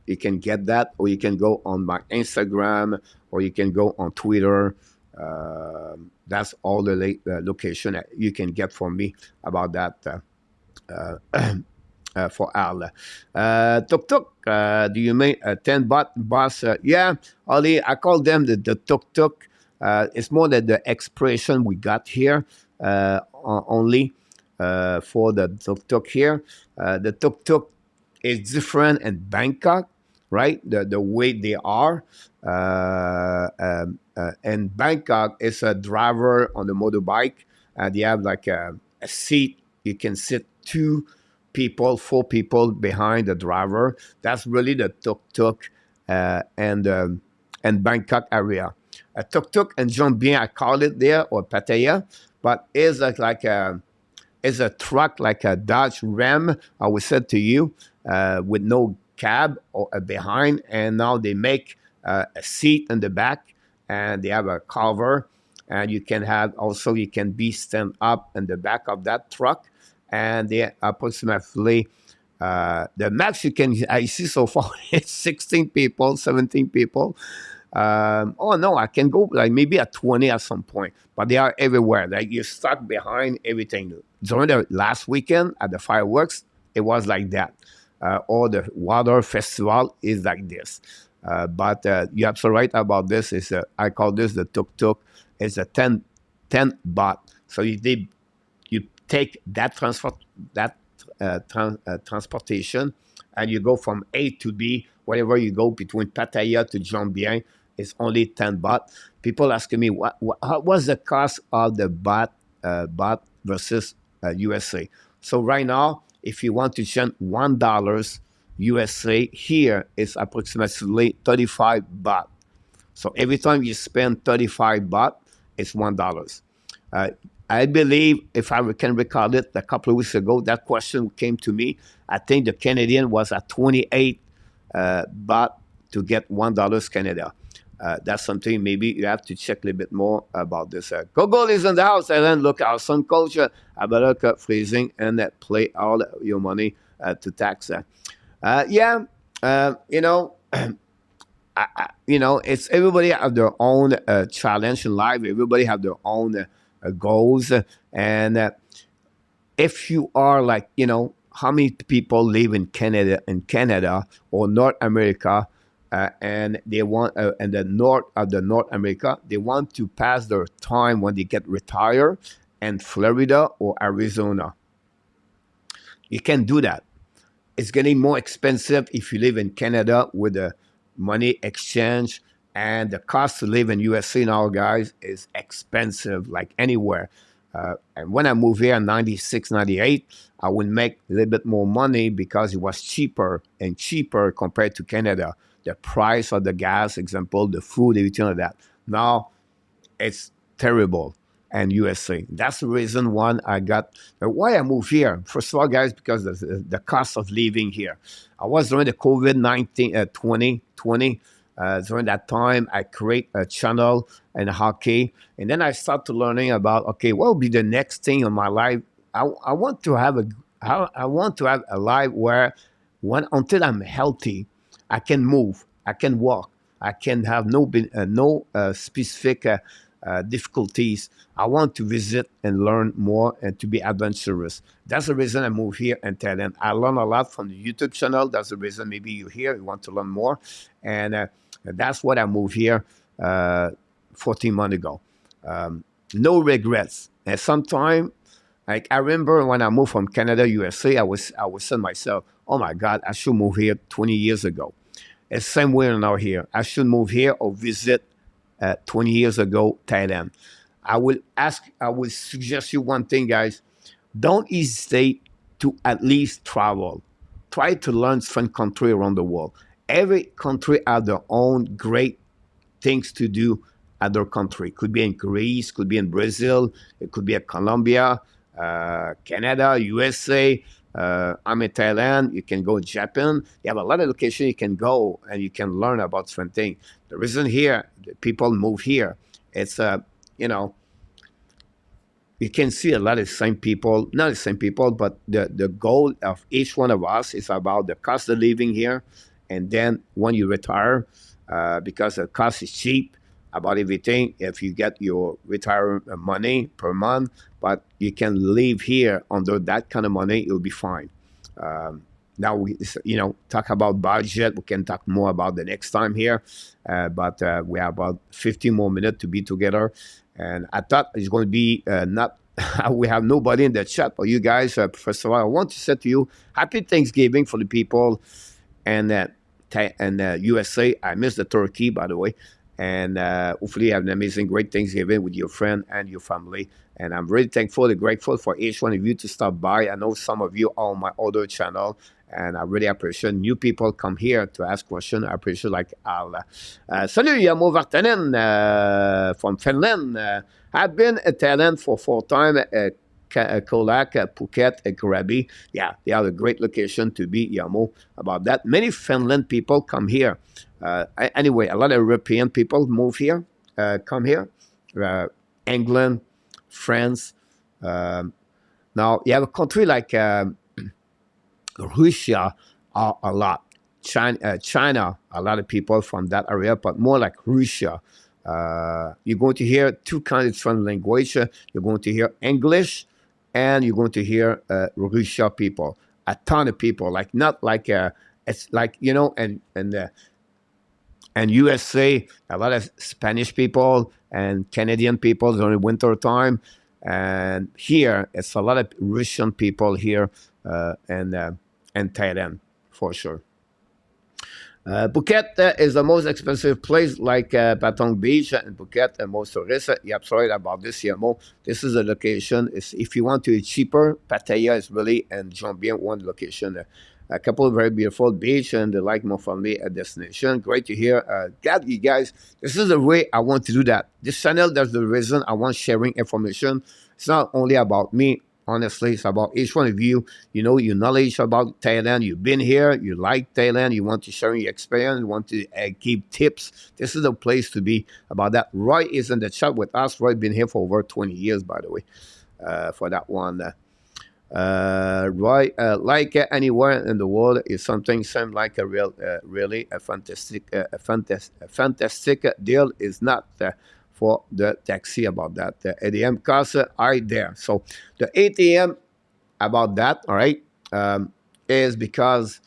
You can get that, or you can go on my Instagram, or you can go on Twitter. That's all the location that you can get from me about that for Al. Tuk Tuk, do you mean 10 baht bus? Yeah, Ali, I call them the Tuk Tuk. It's more than the expression we got here only. for the tuk-tuk here. The tuk-tuk is different in Bangkok, right? The way they are. In Bangkok, it's a driver on the motorbike, and they have like a seat. You can sit two people, four people behind the driver. That's really the tuk-tuk and Bangkok area. A tuk-tuk and Jomtien, I call it there, or Pattaya, but it's like a truck, like a Dodge Ram, I would say to you, with no cab or behind, and now they make a seat in the back, and they have a cover, and you can have also you can be stand up in the back of that truck, and they approximately the max you can I see so far is 16 people, 17 people. Oh no, I can go like maybe at 20 at some point, but they are everywhere. Like you're stuck behind everything. During the last weekend at the fireworks, it was like that. Or the water festival is like this. But you're absolutely right about this. Is I call this the tuk tuk. It's a 10 baht. So you take that transportation, and you go from A to B. Wherever you go between Pattaya to Jomtien, it's only 10 baht. People asking me what was the cost of the baht versus USA. So right now, if you want to send $1 USA here, it's approximately 35 baht. So every time you spend 35 baht, it's $1. Uh, I believe, if I can recall it, a couple of weeks ago, that question came to me. I think the Canadian was at 28 baht to get $1 Canada. That's something maybe you have to check a little bit more about this. Google is in the house, and then look at some culture about freezing and play all your money to tax. Yeah, you know, it's everybody have their own challenge in life. Everybody have their own goals, and if you are like, how many people live in Canada or North America, and they want and the north of the North America, they want to pass their time when they get retired in Florida or Arizona. You can do that. It's getting more expensive if you live in Canada with the money exchange, and the cost to live in USA now, guys, is expensive like anywhere. And when I moved here in 96, 98, I would make a little bit more money because it was cheaper and cheaper compared to Canada. The price of the gas, example, the food, everything like that. Now it's terrible and USA. That's the reason why I moved here. First of all, guys, because the cost of living here. I was during the COVID-19, 2020. During that time, I create a channel in hockey, and then I started learning about, okay, what will be the next thing in my life? I want to have a life where until I'm healthy, I can move, I can walk, I can have no specific difficulties. I want to visit and learn more and to be adventurous. That's the reason I moved here in Thailand. I learn a lot from the YouTube channel. That's the reason maybe you're here, you want to learn more. And that's what I moved here 14 months ago. No regrets. And sometime, like I remember when I moved from Canada, USA, I was saying myself, oh my God, I should move here 20 years ago. It's the same way now here. I should move here or visit 20 years ago, Thailand. I will suggest you one thing, guys. Don't hesitate to at least travel. Try to learn different country around the world. Every country has their own great things to do at their country. Could be in Greece, could be in Brazil, it could be in Colombia, Canada, USA. I'm in Thailand. You can go to Japan. You have a lot of locations you can go and you can learn about different things. The reason here people move here, it's you can see a lot of the same people, not the same people, but the goal of each one of us is about the cost of living here, and then when you retire, because the cost is cheap about everything. If you get your retirement money per month, but you can live here under that kind of money, you'll be fine. Now we, talk about budget. We can talk more about the next time here, but we have about 15 more minutes to be together. And I thought it's going to be not we have nobody in the chat, but you guys, first of all, I want to say to you, happy Thanksgiving for the people and USA. I miss the turkey, by the way. And hopefully you have an amazing, great Thanksgiving with your friend and your family. And I'm really thankful and grateful for each one of you to stop by. I know some of you are on my other channel, and I really appreciate new people come here to ask questions. I appreciate like Al. Salut, Yamo Vartanen from Finland. I've been in Thailand for 4 times. Kolak, Phuket, Krabi. Yeah, they are a great location to be, Yamo, about that. Many Finland people come here. Anyway, a lot of European people move here, come here. England, France. Now, you have a country like Russia are a lot. China, a lot of people from that area, but more like Russia. You're going to hear two kinds of different language. You're going to hear English, and you're going to hear Russia people. A ton of people, like not like it's like and USA, a lot of Spanish people and Canadian people during winter time, and here it's a lot of Russian people here, and Thailand for sure. Phuket is the most expensive place, like Patong Beach and Phuket, and most tourists. You're absolutely right about this, Yamo. This is a location. If you want to be cheaper, Pattaya is really and Jomtien one location. A couple of very beautiful beach and like more family a destination. Great to hear. God, you guys, this is the way I want to do that. This channel, that's the reason I want sharing information. It's not only about me. Honestly, it's about each one of you. You know your knowledge about Thailand. You've been here. You like Thailand. You want to share your experience. You want to give tips. This is the place to be about that. Roy is in the chat with us. Roy been here for over 20 years, by the way, for that one. Roy, like anywhere in the world, is something same like a really a fantastic deal. Is not. For the taxi about that. The ATM costs are there. So the ATM about that, all right, is because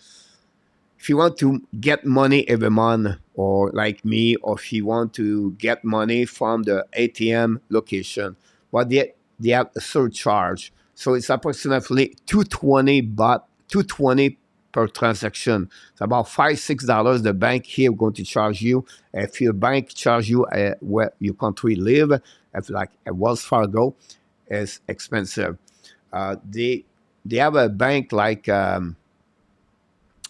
if you want to get money every month, or like me, or if you want to get money from the ATM location, but they have a surcharge. So it's approximately 220 baht, 220 per transaction. It's about $5-6 the bank here going to charge you. If your bank charge you where your country live, if like a Wells Fargo, is expensive. They have a bank like oh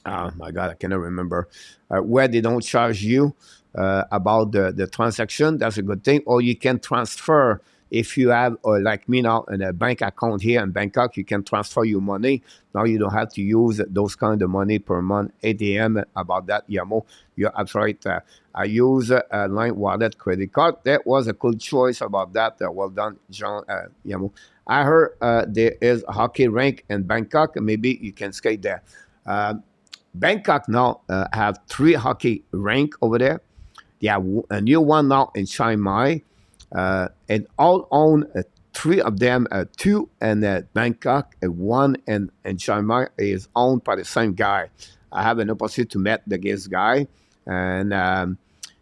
my God, I cannot remember where they don't charge you about the transaction. That's a good thing. Or you can transfer. If you have, or like me now, in a bank account here in Bangkok, you can transfer your money. Now you don't have to use those kind of money per month. ATM about that, Yamo. You're absolutely right. I use a Line Wallet credit card. That was a cool choice about that. Well done, John, Yamo. I heard there is a hockey rink in Bangkok. Maybe you can skate there. Bangkok now have 3 hockey rink over there. They have a new one now in Chiang Mai. And all own 3 of them, 2 in Bangkok, and 1 in Chiang Mai is owned by the same guy. I have an opportunity to meet this guy, and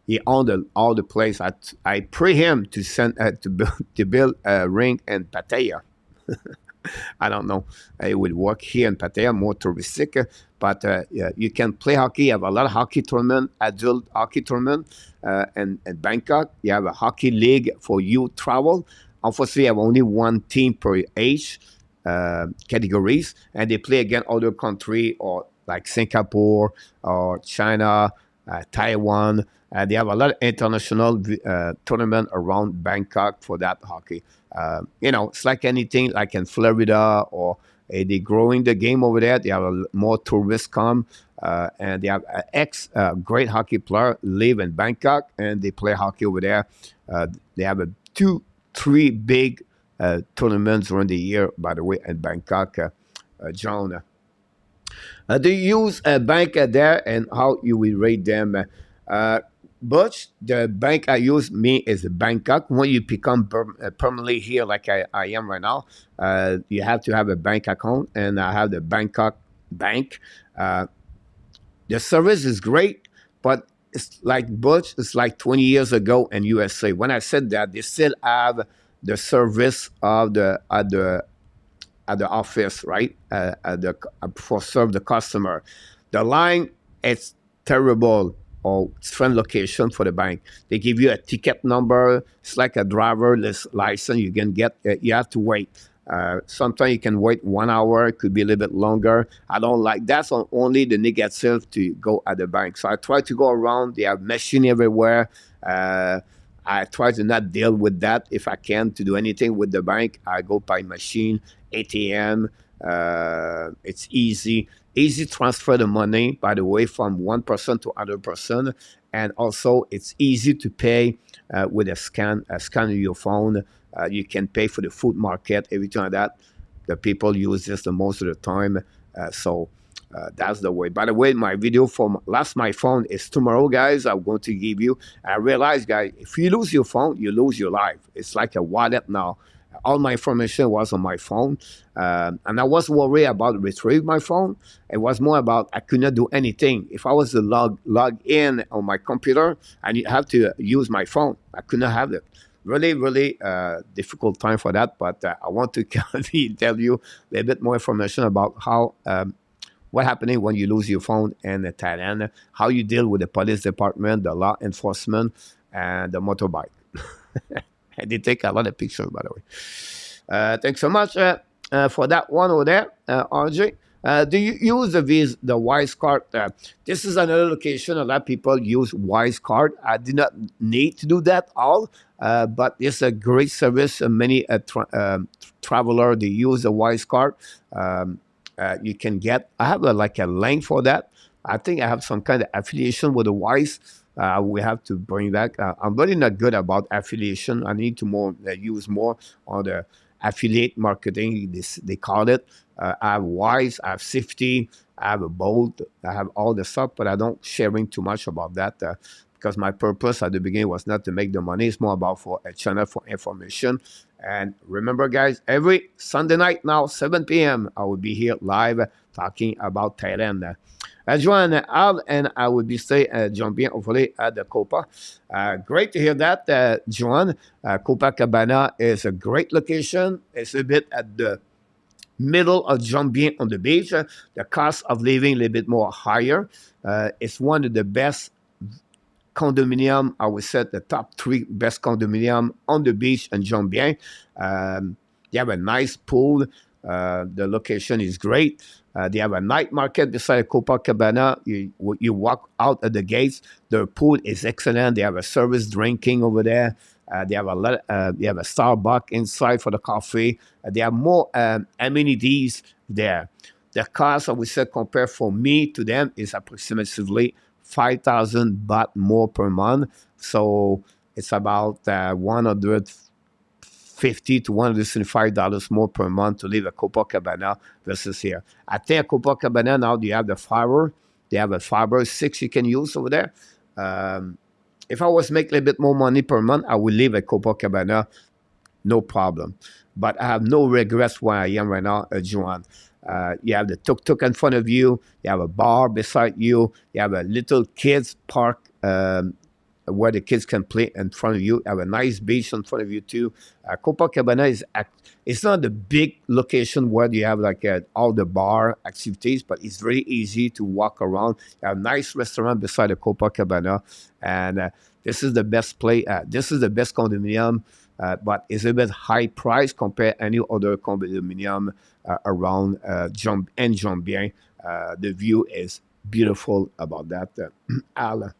he owned all the place. I pray him to send to build a ring in Pattaya. I don't know. It would work here in Pattaya, more touristic, but you can play hockey. You have a lot of hockey tournament, adult hockey tournament, in Bangkok. You have a hockey league for youth travel. Unfortunately, you have only 1 team per age categories, and they play against other country or like Singapore or China, Taiwan. They have a lot of international tournament around Bangkok for that hockey. It's like anything, like in Florida, or they're growing the game over there. They have more tourists come, and they have an great hockey player live in Bangkok, and they play hockey over there. They have 2-3 big tournaments during the year, by the way, in Bangkok. John, do you use a bank there, and how you will rate them? But the bank I use me is Bangkok. When you become permanently here, like I am right now, you have to have a bank account, and I have the Bangkok bank. The service is great, but it's like Butch. It's like 20 years ago in USA. When I said that, they still have the service of the at the office, right? For serve the customer. The line is terrible or different location for the bank. They give you a ticket number. It's like a driverless license. You can get. You have to wait. Sometimes you can wait 1 hour. It could be a little bit longer. I don't like that's only the negative to go at the bank. So I try to go around. They have machine everywhere. Uh, I try to not deal with that if I can to do anything with the bank. I go by machine, ATM. It's easy transfer the money. By the way, from one person to other person, and also it's easy to pay with a scan of your phone. You can pay for the food market, everything like that. The people use this the most of the time. That's the way. By the way, my video from last my phone is tomorrow, guys. I'm going to give you. I realize, guys, if you lose your phone, you lose your life. It's like a wallet now. All my information was on my phone, and I was worried about retrieve my phone. It was more about I could not do anything. If I was to log in on my computer, I have to use my phone. I could not have it. Really, really difficult time for that. But I want to tell you a little bit more information about how what happening when you lose your phone in Thailand, how you deal with the police department, the law enforcement, and the motorbike. And they take a lot of pictures, by the way. Thanks so much for that one over there, RJ. Do you use the Wise card? This is another location. A lot of people use Wise card. I did not need to do that all, but it's a great service. Many traveler they use the Wise card. You can get. I have like a link for that. I think I have some kind of affiliation with the Wise. We have to bring back. I'm really not good about affiliation. I need to use more on the affiliate marketing. They call it. I have Wise. I have Safety. I have a Bold. I have all the stuff, but I don't sharing too much about that because my purpose at the beginning was not to make the money. It's more about for a channel for information. And remember, guys, every Sunday night now, 7 p.m., I will be here live talking about Thailand. Joanne, Al and I will be stay Jomtien, hopefully at the Copa. Great to hear that, Joanne. Copacabana is a great location. It's a bit at the middle of Jomtien on the beach. The cost of living a little bit more higher. It's one of the best condominium. I would say the top 3 best condominium on the beach in Jomtien. They have a nice pool. The location is great. They have a night market beside Copacabana. You walk out at the gates. The pool is excellent. They have a service drinking over there. They have they have a Starbucks inside for the coffee. They have more amenities there. The cost, I would say, compared for me to them is approximately 5,000 baht more per month. So it's about 150 to $175 more per month to live at Copacabana versus here. I think at Copacabana now they have the fiber. They have a fiber 6 you can use over there. If I was making a bit more money per month, I would live at Copacabana, no problem. But I have no regrets where I am right now, Joanne. You have the tuk-tuk in front of you. You have a bar beside you. You have a little kids park where the kids can play in front of you. You have a nice beach in front of you too. Copacabana it's not the big location where you have like all the bar activities, but it's very easy to walk around. You have a nice restaurant beside the Copacabana, and this is the best place. This is the best condominium. But it's a bit high price compared to any other condominium around Jomtien. The view is beautiful about that. Al,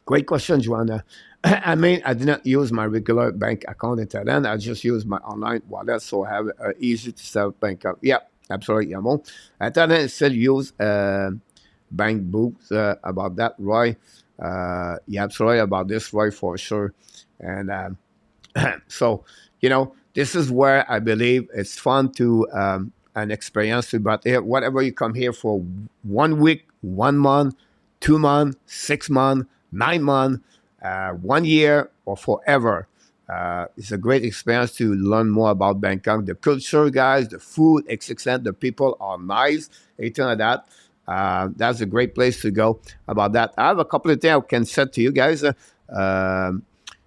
great question, Joanna. I mean, I did not use my regular bank account in Thailand. I just use my online wallet, so I have easy to set up bank account. Yeah, absolutely, Yamo. Thailand still use bank books about that, Roy. Yeah, absolutely about this, Roy, for sure. And so, this is where I believe it's fun to an experience. But whatever you come here for 1 week, 1 month, 2 months, 6 months, 9 months, 1 year, or forever. It's a great experience to learn more about Bangkok. The culture, guys, the food, excellent. The people are nice, anything like that. That's a great place to go about that. I have a couple of things I can say to you guys.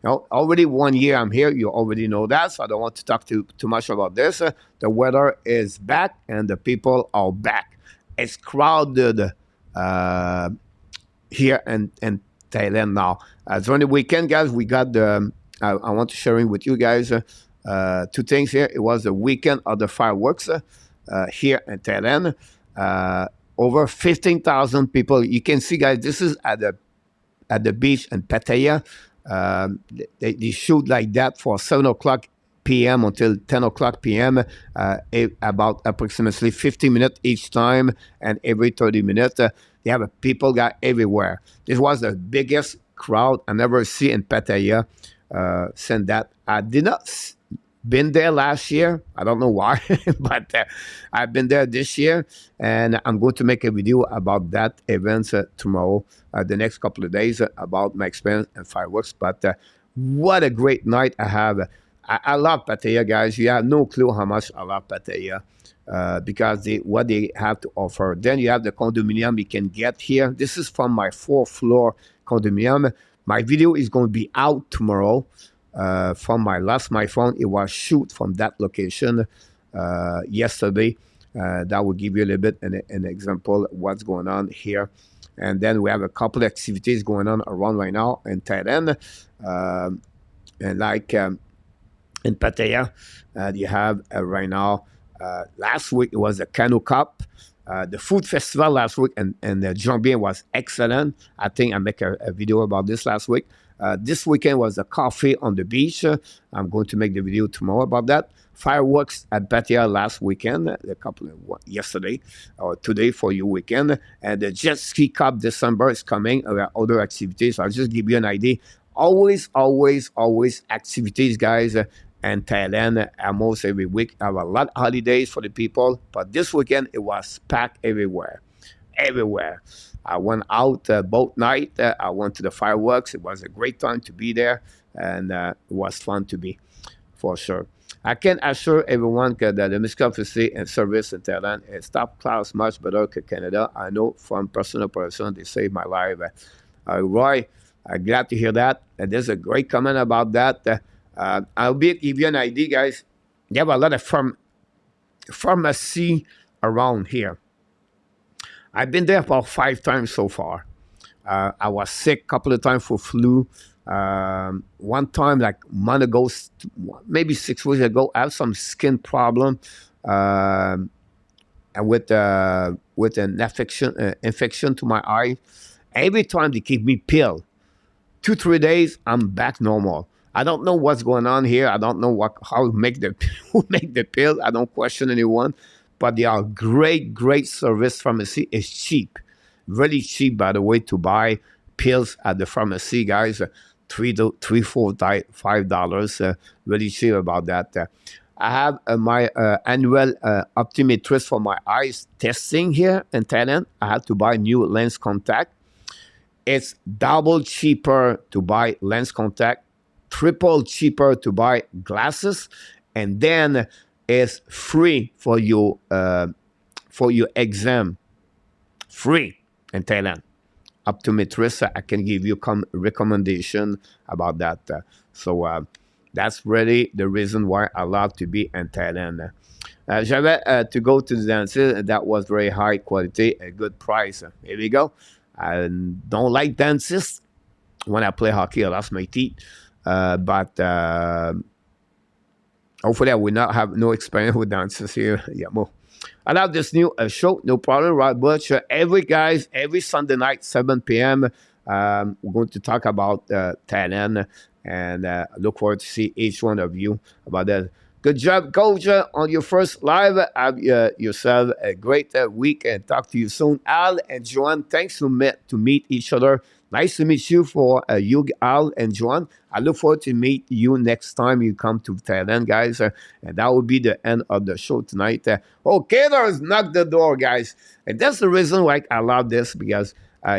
Already 1 year I'm here. You already know that, so I don't want to talk too much about this. The weather is back, and the people are back. It's crowded uh, here in Thailand now. During the weekend, guys, we got the. I want to sharing with you guys two things here. It was the weekend of the fireworks here in Thailand. Uh, Over 15,000 people. You can see, guys, this is at the beach in Pattaya. They shoot like that for 7 o'clock p.m. until 10 o'clock p.m. About approximately 50 minutes each time, and every 30 minutes. They have people got everywhere. This was the biggest crowd I never see in Pattaya since that. I did not been there last year. I don't know why, but I've been there this year, and I'm going to make a video about that event tomorrow, the next couple of days, about my experience and fireworks. But what a great night I have. I love Pattaya, guys. You have no clue how much I love Pattaya. Because what they have to offer. Then you have the condominium you can get here. This is from my 4th-floor condominium. My video is going to be out tomorrow from my phone. It was shoot from that location yesterday. That will give you a little bit an example of what's going on here. And then we have a couple of activities going on around right now in Thailand. And like in Pattaya, you have right now. Last week it was the Canoe Cup. The food festival last week and the Jomtien was excellent. I think I make a video about this last week. This weekend was the coffee on the beach. I'm going to make the video tomorrow about that. Fireworks at Pattaya last weekend, yesterday or today for your weekend. And the Jet Ski Cup December is coming. There are other activities. I'll just give you an idea. Always activities, guys. And Thailand, almost every week, have a lot of holidays for the people. But this weekend, it was packed everywhere. I went out both night. I went to the fireworks. It was a great time to be there, and it was fun to be, for sure. I can assure everyone that the music facility and service in Thailand is top class, much better than Canada. I know from personal person, they saved my life. Roy, I'm glad to hear that. And there's a great comment about that. I'll give you an idea, guys. They have a lot of pharmacy around here. I've been there about 5 times so far. I was sick a couple of times for flu. One time, like a month ago, maybe 6 weeks ago, I have some skin problem, and with an infection to my eye. Every time they give me pill, 2-3 days, I'm back normal. I don't know what's going on here. I don't know how to make who make the pill. I don't question anyone, but they are great service. Pharmacy is cheap, really cheap, by the way, to buy pills at the pharmacy, guys. $3, $4, $5. Really cheap about that. I have my annual optometrist for my eyes testing here in Thailand. I had to buy new lens contact. It's double cheaper to buy lens contact, triple cheaper to buy glasses, and then it's free for your exam. Free in Thailand. Optometrist, I can give you recommendation about that. So that's really the reason why I love to be in Thailand. J'avais to go to the dances. That was very high quality, a good price. Here we go. I don't like dances. When I play hockey, I lost my teeth. But hopefully I will not have no experience with dances here. Yeah, more. I love this new show. No problem, Rod Butch. Every Sunday night, 7 p.m. We're going to talk about Thailand, and I look forward to see each one of you about that. Good job, Coach, on your first live. Have yourself a great week, and talk to you soon. Al and Joanne, thanks to meet each other. Nice to meet you for you, Al and Joanne. I look forward to meet you next time you come to Thailand, guys. And that will be the end of the show tonight. Gator's knocked the door, guys. And that's the reason why I love this, because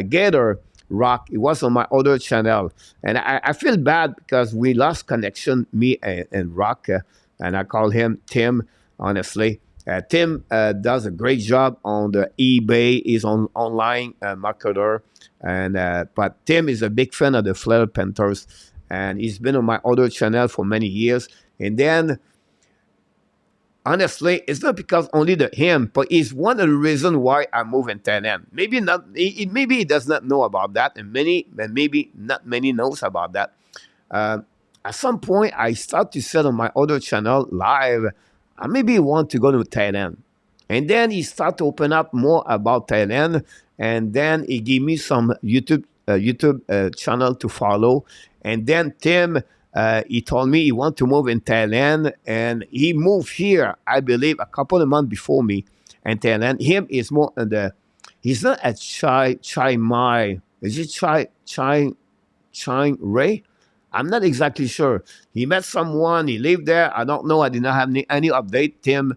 Gator Rock, it was on my other channel. And I feel bad because we lost connection, me and Rock. And I call him Tim, honestly. Tim does a great job on the eBay. He's on online marketer. But Tim is a big fan of the Florida Panthers. and he's been on my other channel for many years. And then, honestly, it's not because only the him, but he's one of the reasons why I move in Thailand. Maybe not. Maybe he does not know about that, and maybe not many knows about that. Uh, at some point, I start to set on my other channel live. I maybe want to go to Thailand, and then he start to open up more about Thailand, and then he give me some YouTube channel to follow, and then Tim. He told me he want to move in Thailand, and he moved here, I believe, a couple of months before me. And Thailand, him is more in the. He's not at Chai Mai. Is it Chai Ray? I'm not exactly sure. He met someone. He lived there. I don't know. I did not have any update. Tim,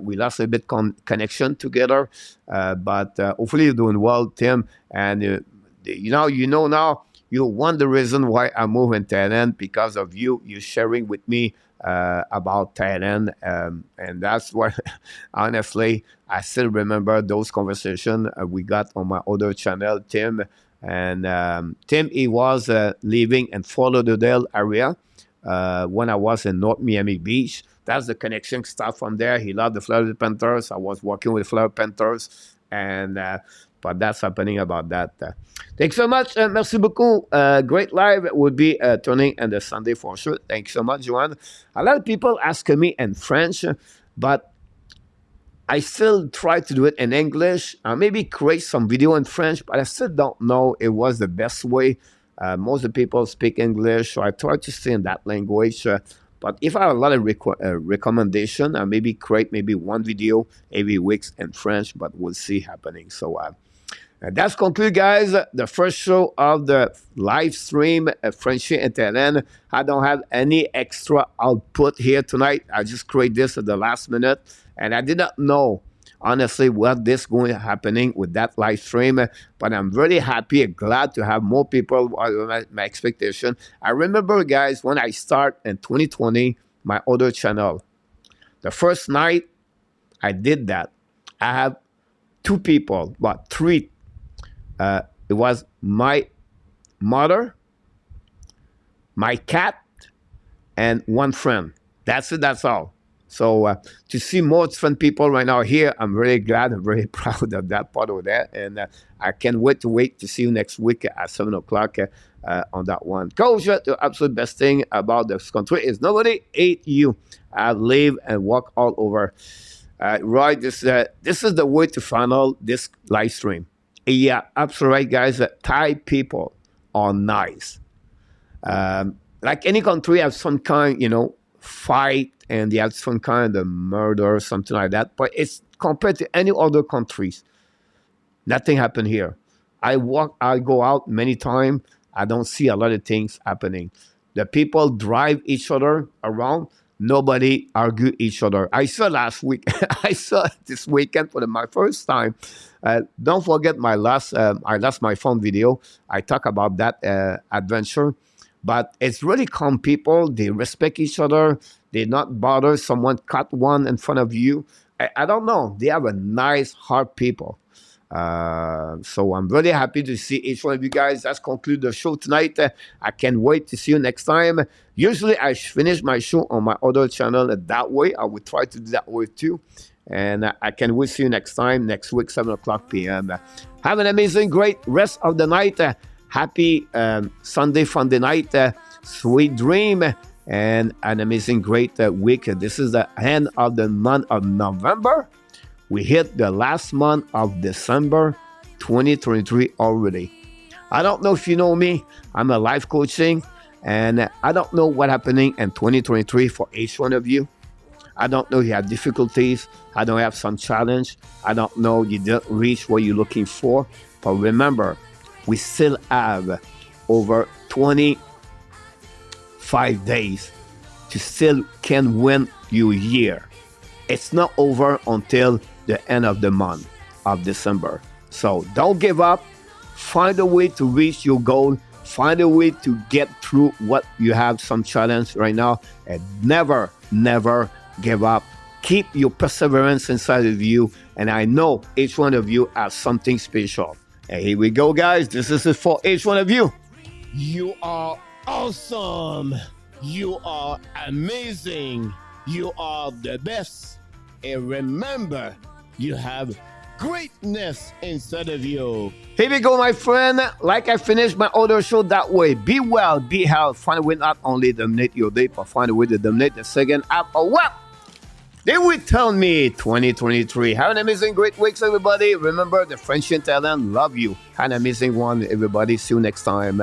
we lost a bit connection together, but hopefully you're doing well, Tim. And you know now. You're one of the reason why I move in Thailand because of you. You sharing with me about Thailand, and that's why, honestly, I still remember those conversations we got on my other channel, Tim. And Tim, he was living in Fort Lauderdale area when I was in North Miami Beach. That's the connection start from there. He loved the Florida Panthers. I was working with Florida Panthers, and but that's happening about that. Thanks so much. Merci beaucoup. Great live would be turning on the Sunday for sure. Thanks so much, Joanne. A lot of people ask me in French, but I still try to do it in English. Maybe create some video in French, but I still don't know it was the best way. Most of the people speak English, so I try to stay in that language. But if I have a lot of recommendation, I maybe create maybe one video every week in French, but we'll see happening. So that's conclude, guys, the first show of the live stream at Frenchy and Thailand. I don't have any extra output here tonight. I just create this at the last minute, and I did not know, honestly, what this going to happening with that live stream. But I'm really happy and glad to have more people. My expectation. I remember, guys, when I start in 2020, my other channel, the first night I did that, I have two people, but three. It was my mother, my cat, and one friend. That's it. That's all. So to see more different people right now here, I'm really glad. I'm very proud of that part over there. And I can't wait to see you next week at 7 o'clock on that one. Coach, the absolute best thing about this country is nobody hate you. I live and walk all over. Right, this is the way to funnel this live stream. Yeah, absolutely right, guys. Thai people are nice. Like any country have some kind, fight, and they have some kind of murder, something like that. But it's compared to any other countries, nothing happened here. I go out many times. I don't see a lot of things happening. The people drive each other around. Nobody argue each other. I saw last week. I saw this weekend for my first time. Don't forget I lost my phone video. I talk about that adventure. But it's really calm people. They respect each other. They not bother someone cut one in front of you. I don't know. They have a nice heart people. So I'm really happy to see each one of you guys. That's conclude the show tonight. I can't wait to see you next time. Usually I finish my show on my other channel that way. I will try to do that way too. And I can wait to see you next time, next week, 7 o'clock p.m. Have an amazing, great rest of the night. Happy Sunday, Funday night. Sweet dream. And an amazing, great week. This is the end of the month of November. We hit the last month of December 2023 already. I don't know if you know me. I'm a life coaching, and I don't know what's happening in 2023 for each one of you. I don't know if you have difficulties. I don't have some challenge. I don't know you didn't reach what you're looking for. But remember, we still have over 25 days to still can win your year. It's not over until the end of the month of December. So don't give up. Find a way to reach your goal. Find a way to get through what you have some challenge right now. And never, never give up. Keep your perseverance inside of you. And I know each one of you has something special. And here we go, guys. This is it for each one of you. You are awesome. You are amazing. You are the best. And remember, you have greatness inside of you. Here we go, my friend. Like I finished my other show that way. Be well, be healthy. Find a way not only dominate your day, but find a way to dominate the second half of what? They would tell me 2023. Have an amazing, great weeks, everybody. Remember, the Frenchy and Thailand love you. Have an amazing one, everybody. See you next time.